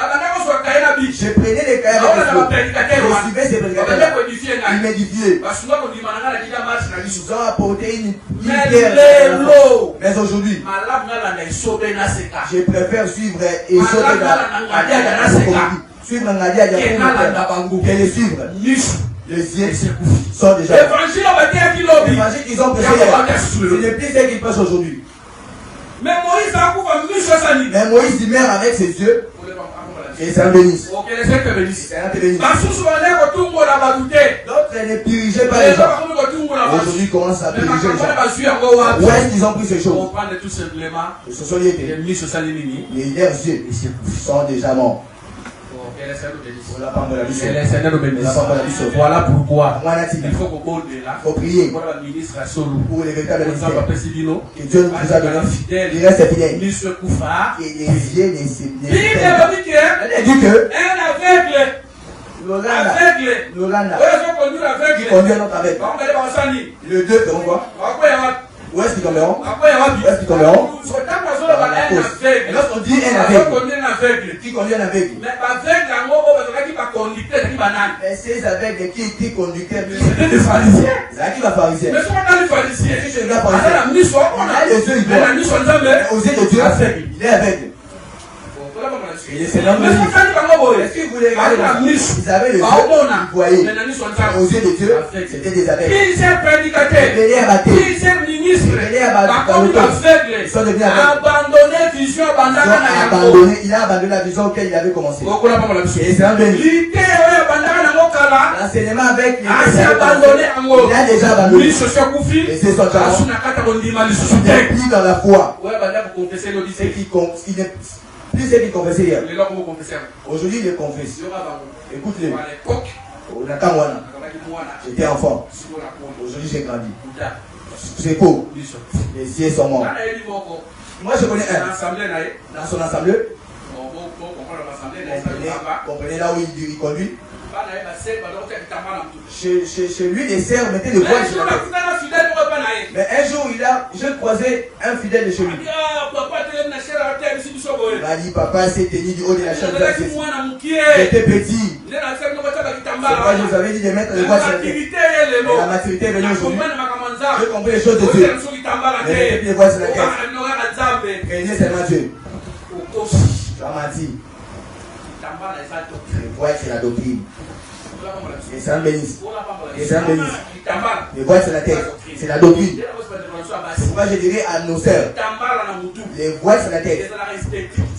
Je prenais les cahiers avec le je suivais ces prédicateurs. Ils m'édifiaient. Ils ont apporté une pierre. Mais aujourd'hui, je préfère suivre et sauter suivre Nadia que les suivre. Les yeux sont déjà. L'évangile qu'ils ont prêché hier, ce n'est plus ce qu'ils prêchent aujourd'hui. Mais Moïse il meurt avec ses yeux. Et c'est un bénis. C'est un bénis. D'autres ne dirigeaient pas les gens. Aujourd'hui, ils commencent à diriger les gens. Où est-ce qu'ils ont pris ces choses? Ce sont les leurs yeux sont déjà morts. Voilà pourquoi il faut prier pour les véritables ministères que Dieu nous a donné. Il reste fidèle. Et les yeux ne dit que Lolanda qui conduit un autre avec. Le 2, comment quoi? Où est-ce qu'ils tomberont? Où est-ce qu'ils tomberont? Et lorsqu'on dit un aveugle, qui conduit un aveugle? Mais ces aveugles qui étaient conducteurs, c'était des pharisiens. qui va pharisiens. Mais souvent dans les pharisiens, Si je regarde pharisien, il a les yeux, il a aux yeux de Dieu, il est aveugle. Il est Seigneur de l'Église. Est-ce que vous voulez regarder ils avaient les yeux, ils voyaient. Aux yeux de Dieu, c'était des aveugles. Ils étaient prédicateurs. Ils étaient abattus. Ils étaient ministres. Par contre, aveugles. Ils sont devenus aveugles. Abandonné vision, il a abandonné la vision auquel il avait commencé. Et c'est un béni. L'enseignement avec les il a déjà abandonné. Et c'est son talent. Il est plus dans la foi. Plus c'est qu'il confessait hier. Aujourd'hui, il est confesse. Écoute-le. J'étais enfant. Aujourd'hui, j'ai grandi. C'est faux. Les cieux sont morts. Moi, je connais un. Dans son assemblée. Comprenez là où il conduit. Chez lui, les sœurs mettaient le voile sur la tête. Mais un jour, j'ai croisé un fidèle de chez lui. Il m'a dit, papa s'est tenu du haut de la chambre. J'étais petit. Je vous avais dit de mettre le voile sur la tête. Mais la maturité est venue aujourd'hui. J'ai compris les choses de Dieu. Mais mettez les voiles sur la tête. Craignez seulement Dieu. Tu as menti. Le voile, c'est la doctrine. Et ça me bénisse. Et ça me bénisse. Le voile, c'est la tête. C'est la doctrine. C'est pourquoi je dirais à nos sœurs, les voiles sur la tête,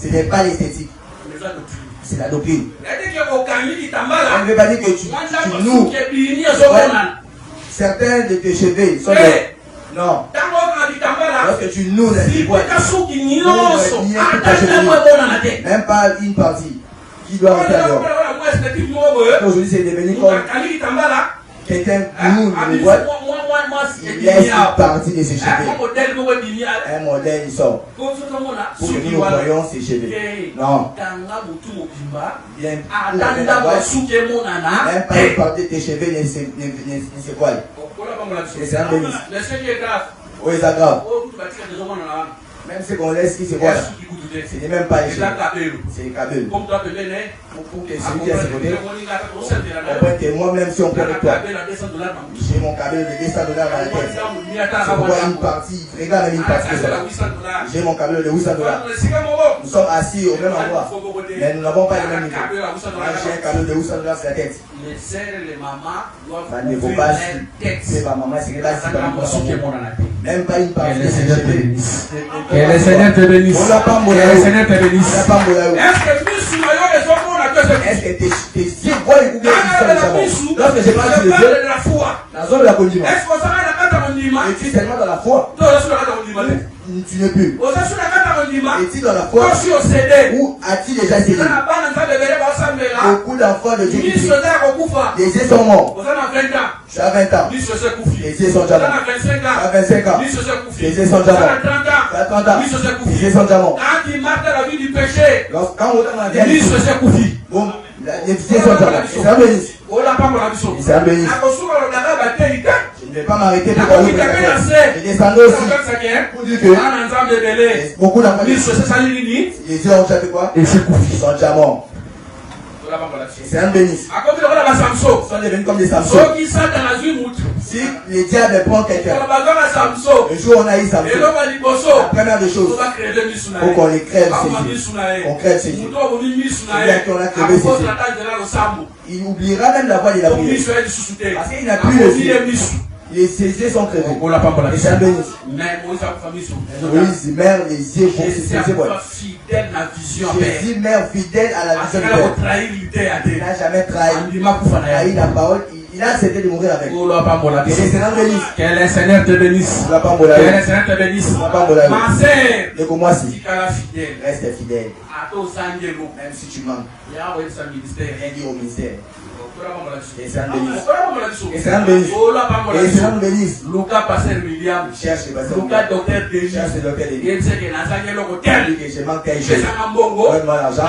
ce n'est pas l'esthétique. C'est la doctrine. On ne veut pas dire que tu noues. Certains de tes cheveux sont des... Non. Lorsque tu noues les voiles, même pas une partie qui doit rester dehors. Aujourd'hui, c'est devenu comme quelqu'un noue le voile. Il laisse une partie de ses cheveux. Un modèle, il sort. Pour que nous voyons ses cheveux. Non. Même pas une partie de tes cheveux ne se voile. C'est un bénis. Oh, c'est grave. Même ce qu'on laisse qui se voit là, ce n'est même pas les cheveux. C'est les cabelles. Pour que celui qui a ses côtés, on peut que moi-même si on prend avec toi, j'ai mon cabelle de $200 dans la tête. C'est pourquoi une partie, regarde même une partie de ça. J'ai mon cabelle de $800. Nous sommes assis au même endroit, mais nous n'avons pas le même niveau. Moi j'ai un cabelle de $800 sur la tête. Il ne faut pas c'est ma maman, c'est pas même pas une partie de ses cheveux. Que le Seigneur te bénisse. Que le Seigneur te bénisse. Est-ce que tes yeux voient les couples qui sont lorsque je parle sur les yeux, la zone de la condiment. Es-tu seulement dans la foi? Tu n'es plus. Es-tu dans la foi? Ou as-tu déjà cédé? Beaucoup d'enfants de Dieu qui disent, les yeux sont morts. Tu as 20 ans. Les yeux sont déjà morts. Tu as 25 ans. Les yeux sont déjà morts. Tu as 30 ans. Les yeux sont déjà morts. Quand on est dans la vie, bon, les yeux sont déjà morts. C'est un bénis. C'est un bénis. Je ne vais pas m'arrêter pour parler de la terre. Je descendais aussi pour dire que beaucoup d'enfants, les yeux ont déjà fait quoi? Ils sont déjà morts. C'est un bénis. Ils sont devenus comme des Samson. Si les diables prennent quelqu'un, le jour où on a eu Samson, la première des choses, il faut qu'on les crève ses yeux. On crève ses yeux. On a crevé ses yeux. Il oubliera même la voix de la prière. Parce qu'il n'a plus les yeux. Ses yeux sont crevés. Et c'est un bénis. Moïse, mère, les yeux vont se saisir. Jésus, mère fidèle à la vision du Père. Il n'a jamais trahi la parole. Il a accepté de mourir avec. Que le Seigneur bénisse. Que le Seigneur te bénisse. Que le Seigneur te bénisse. Ma sœur, reste fidèle. Même si tu manques. Rien dire au ministère. Et c'est un bénis. Et c'est un bénis. Et c'est un bénis. Lucas pasteur William. Cherche le pasteur. Lucas docteur Denis. Cherche le docteur Denis. Il sait que je manque quelque chose. Donne-moi l'argent.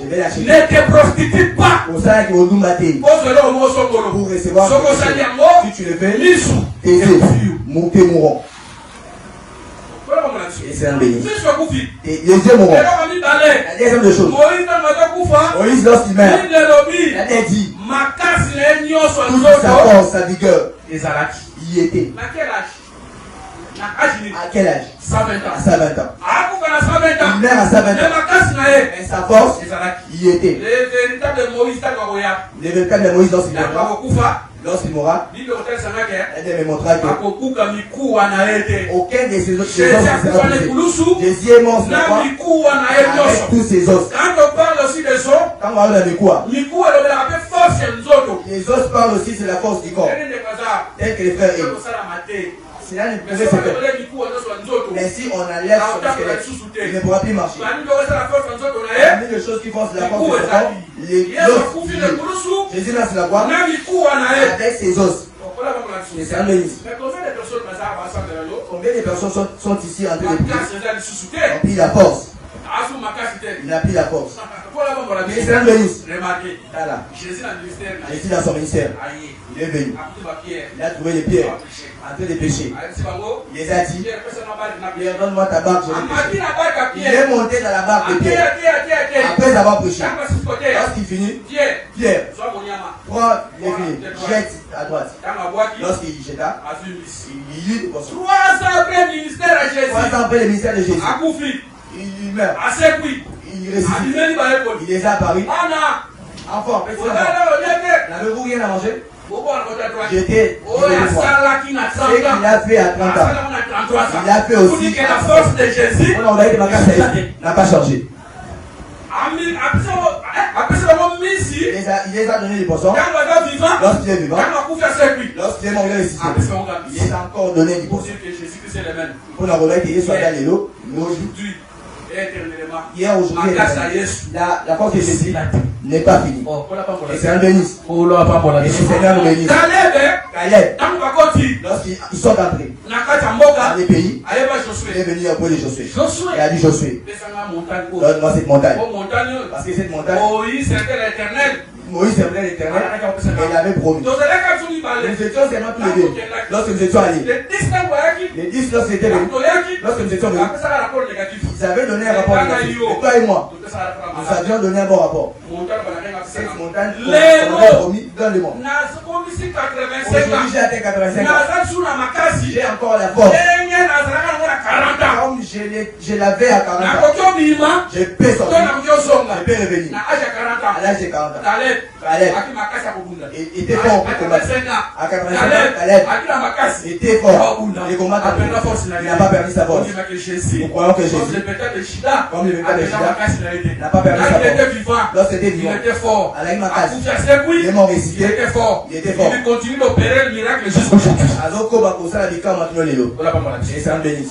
Je vais l'acheter. Ne te prostitue pas. Pour ça, il faut nous mater. Pour recevoir. Si tu le fais, tes yeux mourront. Et c'est un béni. Les yeux mourront. La deuxième des choses. Moïse, lorsqu'il meurt, a dit, toute sa force, sa vigueur, il y était. À quel âge? 120 ans. À 120 ans. Il meurt à 120 ans. Et sa force, il y était. Le véritable Moïse, Le véritable Moïse, lorsqu'il mourra, elle me montrera que aucun de ses autres os ne sera touché. Jésus est mort sur la croix avec tous ses os. Quand on parle aussi des os, Quand on parle de quoi? les Les os parlent aussi de la force du corps. Tel que les frères aiment. Cela ne pouvait se faire. Mais si on enlève son squelette, il ne pourra plus marcher. Parmi les choses qui forcent la force du corps, les os. Jésus là sur la croix avec ses os. C'est un bénis. Combien de personnes sont ici en train de prier? On prie la force. Il a pris la force. Mais c'est un bénis. Voilà. Jésus dans son ministère. Il est venu. Il a trouvé les pierres en train de pécher. Il les a dit, Pierre, donne-moi ta barque, je vais pécher. Il est monté dans la barque de Pierre. Après avoir péché. Lorsqu'il finit, Pierre prend les filles, jette à droite. Lorsqu'il jeta, il lit le poisson. 3 ans après le ministère de Jésus, il meurt. Il ressuscite. Il les a apparus. Enfant, petit enfant. N'avez-vous rien à manger? J'étais. Ce qu'il a fait à 30 ans. Il a fait aussi. Que la force de Jésus n'a pas changé. Il les a donné des poissons. Lorsqu'il est vivant, lorsqu'il est mort, il est ressuscité. Il les a encore donné des poissons. Pour la remettre, il soit dans l'eau. Hier, aujourd'hui, la force de Jésus n'est pas finie. Et c'est un bénis. Et c'est Seigneur bénis. Caleb, lorsqu'ils sont entrés dans les pays, il est venu auprès de Josué. Il a dit Josué, donne-moi cette montagne. Parce que cette montagne, Moïse servait l'Éternel et il avait promis. Nous étions seulement tous les deux. Lorsque nous étions allés, les 10 lorsqu'ils étaient venus, lorsque nous étions venus, ils avaient donné un rapport négatif. Et toi et moi, nous avions donné un bon rapport. Cette montagne, on avait promis, donne-le-moi. Aujourd'hui, j'ai atteint 85 ans. J'ai encore la force. Comme je l'avais à 40 ans, je peux sortir, je peux revenir. À l'âge de 40 ans. Caleb était fort pour combattre. À 85 ans, Caleb était fort. Les combats, il n'a pas perdu sa force. Nous croyons que Jésus, comme le véritable Shida, n'a pas perdu sa force. Lorsqu'il était vivant, avec ma casse, il est mort ressuscité. Il était fort. Il continue d'opérer le miracle jusqu'au jour. Et c'est un bénis.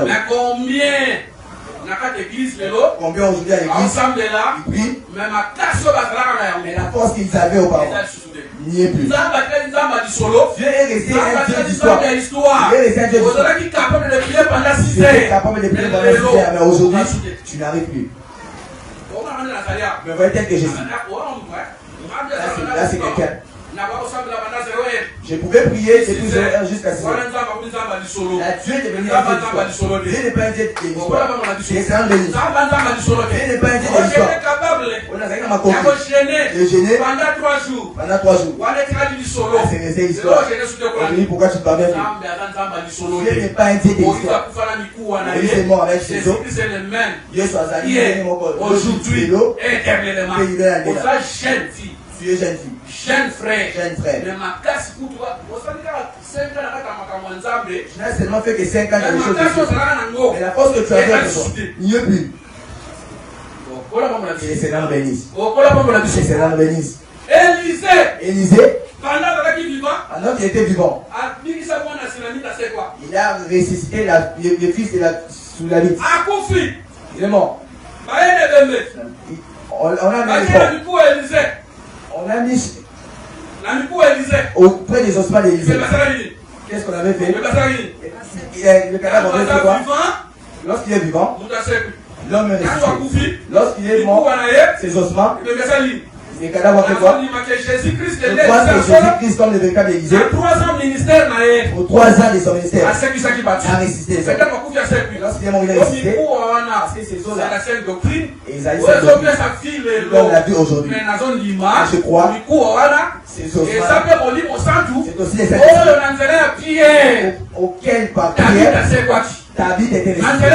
Mais combien aujourd'hui à l'église, ils prient, mais la force qu'ils avaient auparavant n'y est plus. Dieu est resté un Dieu d'histoire. Dieu est resté un Dieu d'histoire. Tu étais capable de prier pendant 6 heures, mais aujourd'hui, tu n'arrives plus. Mais voyez tel que Jésus. Là, c'est quelqu'un. Je pouvais prier depuis 0 heures jusqu'à 6 heures. La Dieu est devenu un Dieu d'histoire. Dieu n'est pas un Dieu de l'histoire. C'est un béni. Dieu n'est pas un Dieu de l'histoire. On a ma copie. Je gênais pendant 3 jours. C'est resté l'histoire. On dit pourquoi tu te parles bien. Dieu n'est pas un Dieu de l'histoire. Dieu est mort avec ses os. Dieu soit allé aujourd'hui et éternellement. Pour ça, jeune fille. Tu es jeune fille. Jeune frère. Jeune frère. Mais ma classe pour toi, je n'ai seulement fait que 5 ans de choses. Mais la force que tu as fait, il n'y a plus. Et c'est dans le bénisse. Et c'est dans le bénisse. Élisée, pendant qu'il était vivant, il a ressuscité le fils de la Soulamite. Il est mort. On a mis auprès des ossements d'Élisée. Qu'est-ce qu'on avait fait? Le cadavre avait fait quoi? Lorsqu'il est vivant, l'homme est ressuscité. Lorsqu'il est mort, ses ossements, Les cadavres ont fait quoi? Jésus-Christ Je crois que Jésus-Christ, comme le véritable Élysée, pour 3 ans de son ministère, a a résisté les hommes. Lorsqu'il est mort, il a résisté. Parce que ces eaux-là, et Isaïe, l'homme l'a vu aujourd'hui. Je crois, ces eaux-là, c'est aussi les faits auxquels par prière, David était ressuscité.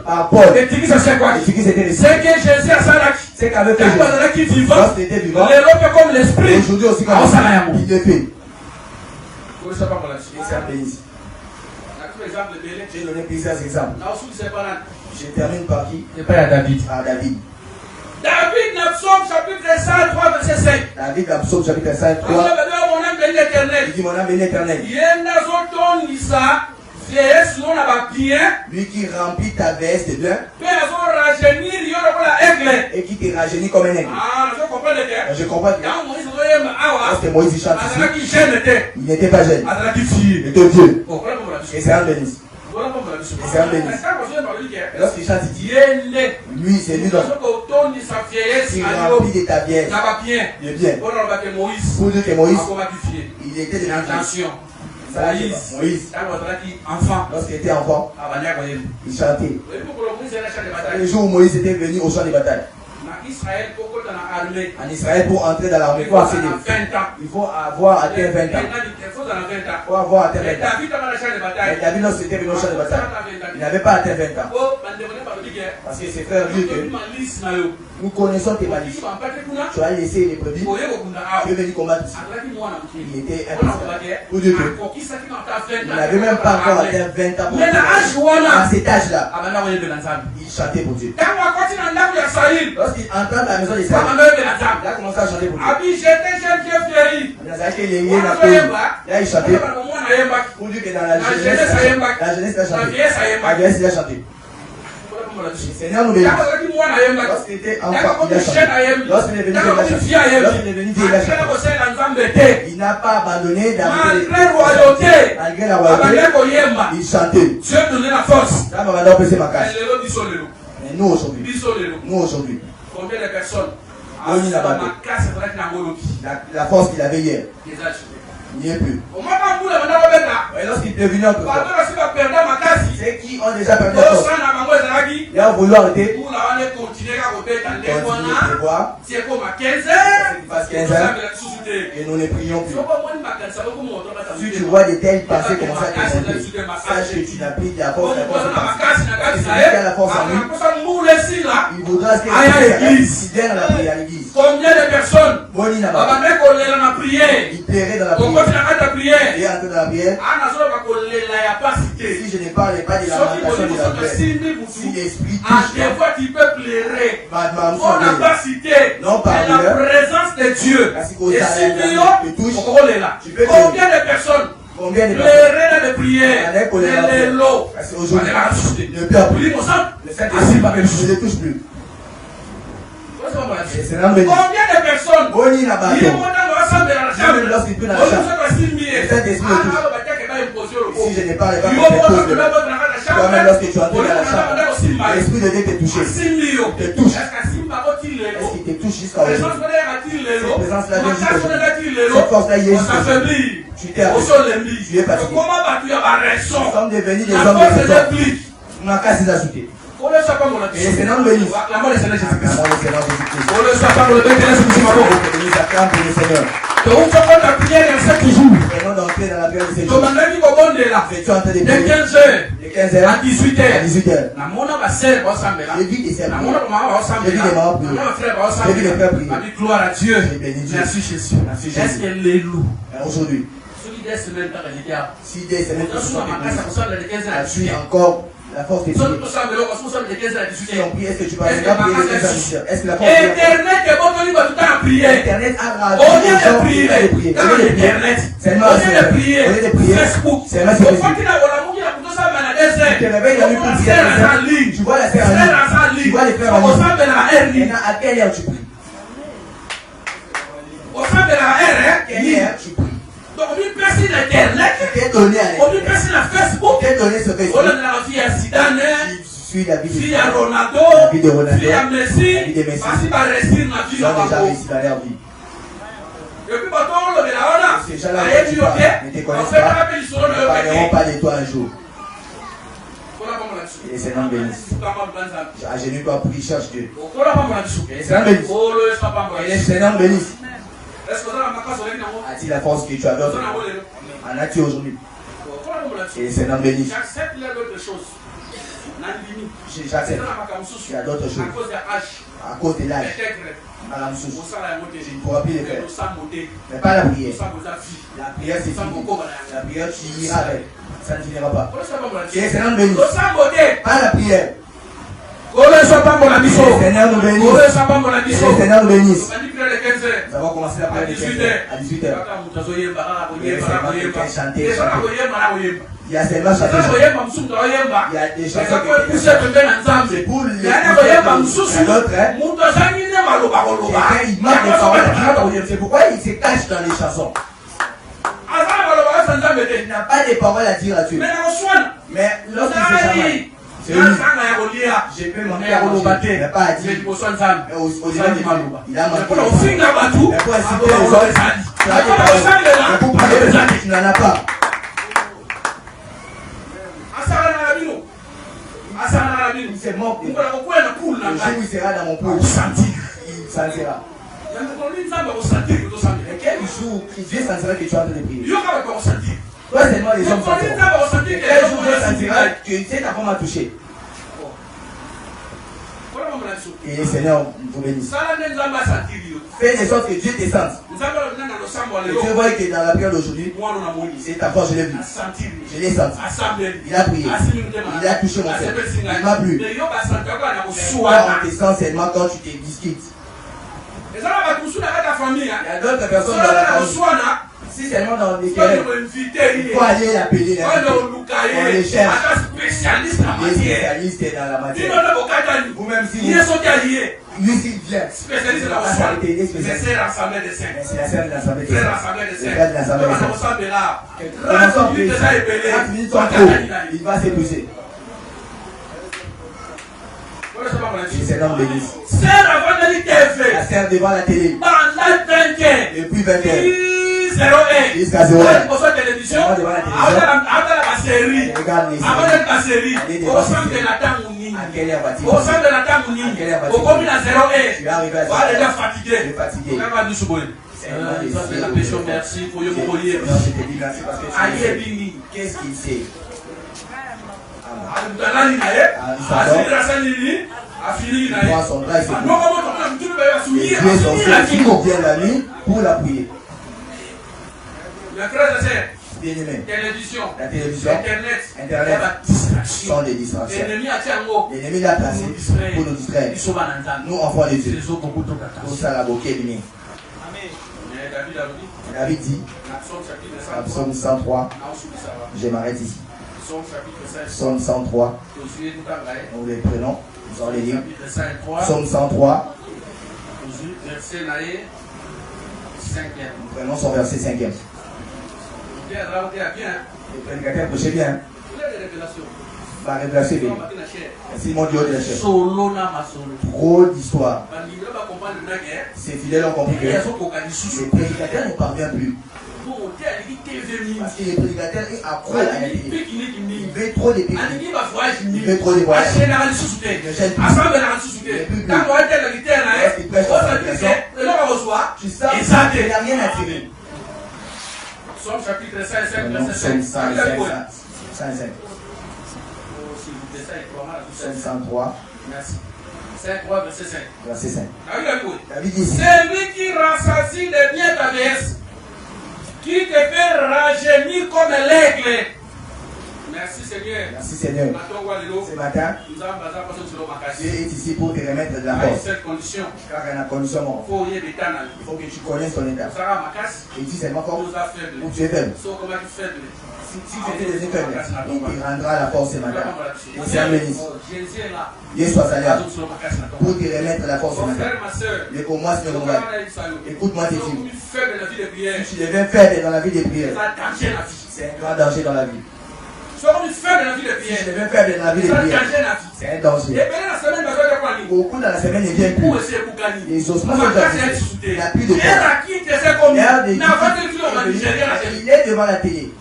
Par Paul. Et qui c'était ressuscité. C'est que Jésus a ça. C'est qu'avec Jésus, lorsqu'il était vivant, comme l'esprit, aujourd'hui aussi comme l'esprit, il le fait. J'ai donné plusieurs exemples. Je termine par qui? Par David. David dans Psaume chapitre 103 verset 5. David dans Psaume chapitre 103. Il dit mon âme bénit l'Éternel. Lui qui remplit ta veste de bien et qui te rajeunit comme un aigle. Je comprends bien. Parce que Moïse chante ici, il n'était pas jeune. Il était vieux. Et c'est un bénisse. Et c'est un bénisse. Lorsqu'il chante, il dit lui, c'est lui qui remplit de ta vieille. Il est bien. Pour dire que Moïse, il était de l'intention. Moïse, enfant, lorsqu'il était enfant, il chantait. Le jour où Moïse était venu au champ de bataille. En Israël, pour entrer dans l'armée, il faut accéder. Il faut avoir atteint 20 ans. Il faut avoir atteint 20 ans. Mais David, lorsqu'il était venu au champ de bataille, il n'avait pas atteint 20 ans. Parce que ses frères disent que nous connaissons tes malices. Tu as laissé les brebis. Tu es venu combattre ici. Il était impossible. Pour dire que il n'avait même pas encore atteint 20 ans. À cet âge-là, il chantait pour Dieu. Lorsqu'il entend la maison de Saül, il a commencé à chanter pour Dieu. Là, il chantait pour dire que dans la jeunesse, il a chanté. La vieillesse, il a chanté. Seigneur nous bénisse. Lorsqu'il était enfant, il a chanté. Lorsqu'il est venu, il a chanté. Lorsqu'il est venu, il a chanté. Il n'a pas abandonné malgré la royauté. Il chantait. Dieu donnait la force. Mais nous aujourd'hui, combien de personnes la force qu'il avait hier, il n'y est plus. Et lorsqu'il est devenu un peu fort, ceux qui ont déjà perdu la force, ils ont voulu arrêter, continuer de voir, qu'il fasse 15 ans, et nous ne prions plus. Si tu vois de telles pensées commencer à te monter, sache que tu n'as plus de la force, la force en lui. Il voudra qu'il considère la prière à l'église. Combien de personnes il plairait dans la prière. Et entre dans la prière. Si je ne parle pas de la lamentation de la prière, si l'esprit touche, tu peux pleurer. On n'a pas cité la présence de Dieu. Et si tu touches, tu peux combien de personnes pleurer dans les prières, les lots, aujourd'hui, ne peut plus. Le Saint-Esprit ne le touche plus. Combien de personnes lorsqu'il peut dans la chambre, le Saint-Esprit le touche. Si je n'ai pas les pas toi-même lorsque tu entres dans la chambre, l'Esprit de Dieu te touche. Est-ce qu'il te touche jusqu'à aujourd'hui? Cette présence-là vient jusqu'à aujourd'hui. Cette force-là y est jusqu'à aujourd'hui. Tu t'es affaibli. Tu es fatigué. Nous sommes devenus des hommes de raison. On n'a qu'à s'y ajouter. Et le Seigneur nous bénisse. Acclamons le Seigneur Jésus-Christ. Acclamons le Seigneur Jésus-Christ. Donc, la prière dans 7 jours. Venons d'entrer dans la prière de 7 Tu jours. m'as dit qu'on est là. Tu es en train de De prier. 15h De 15h à 18h. à 18h. J'ai vu des sœurs prier. J'ai vu des mamans prier. J'ai vu des frères prier. Gloire à Dieu. J'ai béni Dieu. Merci Jésus. Merci Est-ce Jésus. qu'elle est loup? Aujourd'hui, si des semaines que ce soit tu suis encore la force de prier. Si on prie, est-ce que tu vas prier les 15 ans? Est-ce que la force de prier? Internet a ravi les gens de prier. Seulement de prier. Seulement sur Facebook. Tu te réveilles la nuit pour prier. Tu vois la sœur en ligne. Tu vois les frères en ligne. Maintenant, à quelle heure tu pries? Quelle heure tu pries? Donc, on personne Internet, T'es donné à on personne à Facebook, T'es donné ce Facebook. on a la vie à Zidane, Tu suis la vie de fille à Ronaldo, la vie de Ronaldo, fille à Messi, la vie de Messi. parce qu'il va réussir ma vie Ils ont déjà là-bas. réussi dans leur vie. Et puis, quand on le met là, Ces gens-là ne te connaissent pas, ne parleront pas de toi un jour. Et les Seigneurs bénissent. Agenouille-toi, prie, cherche Dieu. Et les Seigneurs bénissent. Et les Seigneurs bénissent. As-tu la force que tu avais aujourd'hui? En as-tu aujourd'hui? Et les Seigneurs bénissent. J'accepte d'autres choses. J'accepte. Il y a d'autres choses. À cause de l'âge. Je ne pourras plus les faire. Mais pas la prière. La prière, c'est fini. La prière, tu iras avec. Ça ne finira pas. Et les Seigneurs bénissent. Pas la prière. Les Seigneurs nous bénissent. Les Seigneurs nous bénissent. Nous avons commencé la prière de 15h à 18h. Il y a seulement chanter. Il y a des chansons qui c'est pour les d'autres. Il manque des paroles. C'est pourquoi il se cache dans les chansons. Il n'a pas de paroles à dire à Dieu. Mais lorsqu'il se chante, c'est lui. Je peux manquer à manger, mais pas à dire. Mais il a manqué. Mais pour inciter les autres, tu as des paroles. Mais pour parler des autres, tu n'en as pas. Il se moque. Le jour où il sera dans mon poule, il sentira. Mais quel jour Dieu sentira que tu es en train de prier? Toi seulement les hommes sentiront. Quel jour Dieu sentira que ta femme a touché? Et le Seigneur vous bénisse. Fais de sorte que Dieu te sente. Et tu vois que dans la prière d'aujourd'hui, c'est ta force, je l'ai vu. Je l'ai senti. Il a prié. Il a touché mon cœur. Il m'a plu. Toi, on te sent seulement quand tu te discutes. Il y a d'autres personnes dans la famille. Si seulement dans les querelles, il faut aller l'appeler. On les cherche. Les spécialistes dans la matière. Vous-même si lui s'il vient, spécialiste dans la santé. Mais c'est l'assemblée des saints. C'est la sœur de l'assemblée des saints. C'est de l'assemblée des saints. Quand minutes sont trop, il va s'épouser. Le Seigneur bénisse. La sœur devant la télé. Depuis 20 heures. Jusqu'à 0 heures. télévision. Regarde les séries. À quelle heure va-t-il? Au combien à 0 Tu es arrivé à 0 heure. heure. Fatigué. Merci pour le collier. Merci parce que tu sais. Qu'est-ce qu'il sait? Il prend son bras et se couche. Et Dieu est son frère qui vient la nuit pour la prier. Bien-aimé, la télévision, Internet sont des distractions. L'ennemi l'a placé pour nous distraire. Nous, enfants de Dieu, pour ça la bouquet lui. David dit, Psaume 103, je m'arrête ici. Psaume 103, nous les prenons, nous allons les lire. Psaume 103, nous prenons son verset 5e. Le prédicateur prêchait bien. La révélation est bien. Merci mon Dieu de la chair. Trop d'histoires. Ces fidèles ont compris que le prédicateur ne parvient plus. Parce que le prédicateur est accro à la télé. Il veut trop de péchés. Il veut trop de voyages. Il ne gêne plus. Il ne prêche pas sa prédication. Tu sais qu'il n'y a rien à tirer. Psaume chapitre 5, Psaume 105. Psaume 103. Merci. 5, verset 5. Verset 5. David dit ici. C'est lui qui rassasie de bien ta vieillesse, qui te fait rajeunir comme l'aigle. Merci Seigneur. Merci Seigneur. Ce matin, Dieu est ici pour te remettre de la force. Car il y a une condition morale. Il faut que tu connaisses ton état. Et dis seulement où tu es faible. Si tu étais des faiblesses, il te rendra la force ce matin. Et c'est un bénisse. Dieu soit salué pour te remettre la force ce matin. Et pour moi, c'est normal. Écoute-moi, tes filles. Si tu deviens faible dans la vie des prières, c'est un grand danger dans la vie. Si je deviens faible dans la vie de prière, c'est un danger. Beaucoup dans la semaine ne viennent plus. Les ossements sont déjà. Il n'y a plus de corps. Il est devant la télé.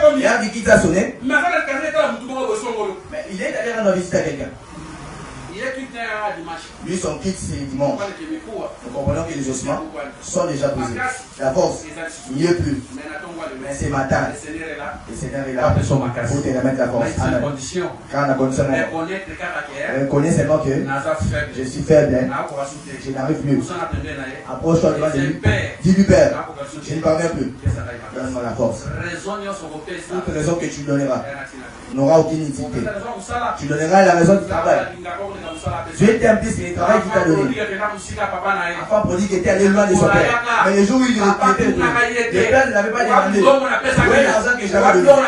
Regarde qui t'a sonné. Mais il est allé rendre visite à quelqu'un. Lui, son kit, c'est dimanche. Nous comprenons que les ossements sont déjà posés. La force, il n'y est plus. Mais c'est matin. Le Seigneur est là pour te remettre la force. Amen. Car la condition est. Connais seulement que je suis faible. Je n'arrive plus. Approche-toi devant lui. Dis-lui, Père, je ne parviens plus. Donne-moi la force. Toute raison que tu donneras n'aura aucune utilité. Tu donneras la raison du travail. Dieu t'aime plus que le travail qu'il t'a donné. Enfant prodigue était allé loin de son père. Mais le jour où il était, le père ne l'avait pas demandé. Où est l'argent que j'avais donné?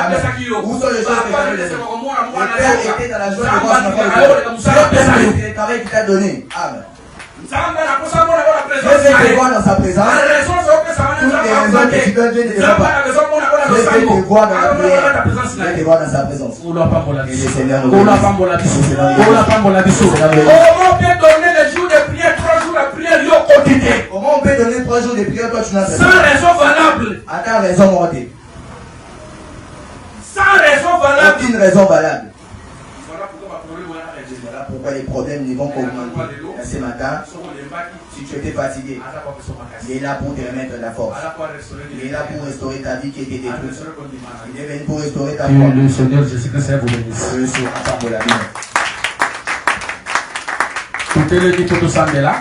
Où sont les choses que j'avais données? Le père était dans la joie de voir son enfant. Dieu t'aime plus que le travail qu'il t'a donné. Amen. Dieu veut te voir dans sa présence. Toutes les raisons que tu donnes, Dieu ne te voit pas. Dieu veut te voir dans la prière. Dieu veut te voir dans sa présence. Et le Seigneur nous bénisse. Comment on peut donner les jours de prière, 3 jours de prière, quotidien? Comment on peut donner 3 jours de prière, toi tu n'as pas? Sans raison valable. Attends, raison montée. Sans raison valable. Aucune raison valable. Voilà pourquoi les problèmes ne vont pas augmenter. Ce matin, si tu étais fatigué, il est là pour te remettre la force. Il est là pour restaurer ta vie qui était détruite. Il est venu pour restaurer ta foi. Le Seigneur Jésus-Christ vous bénisse. Tout est le dit pour tout ça, là.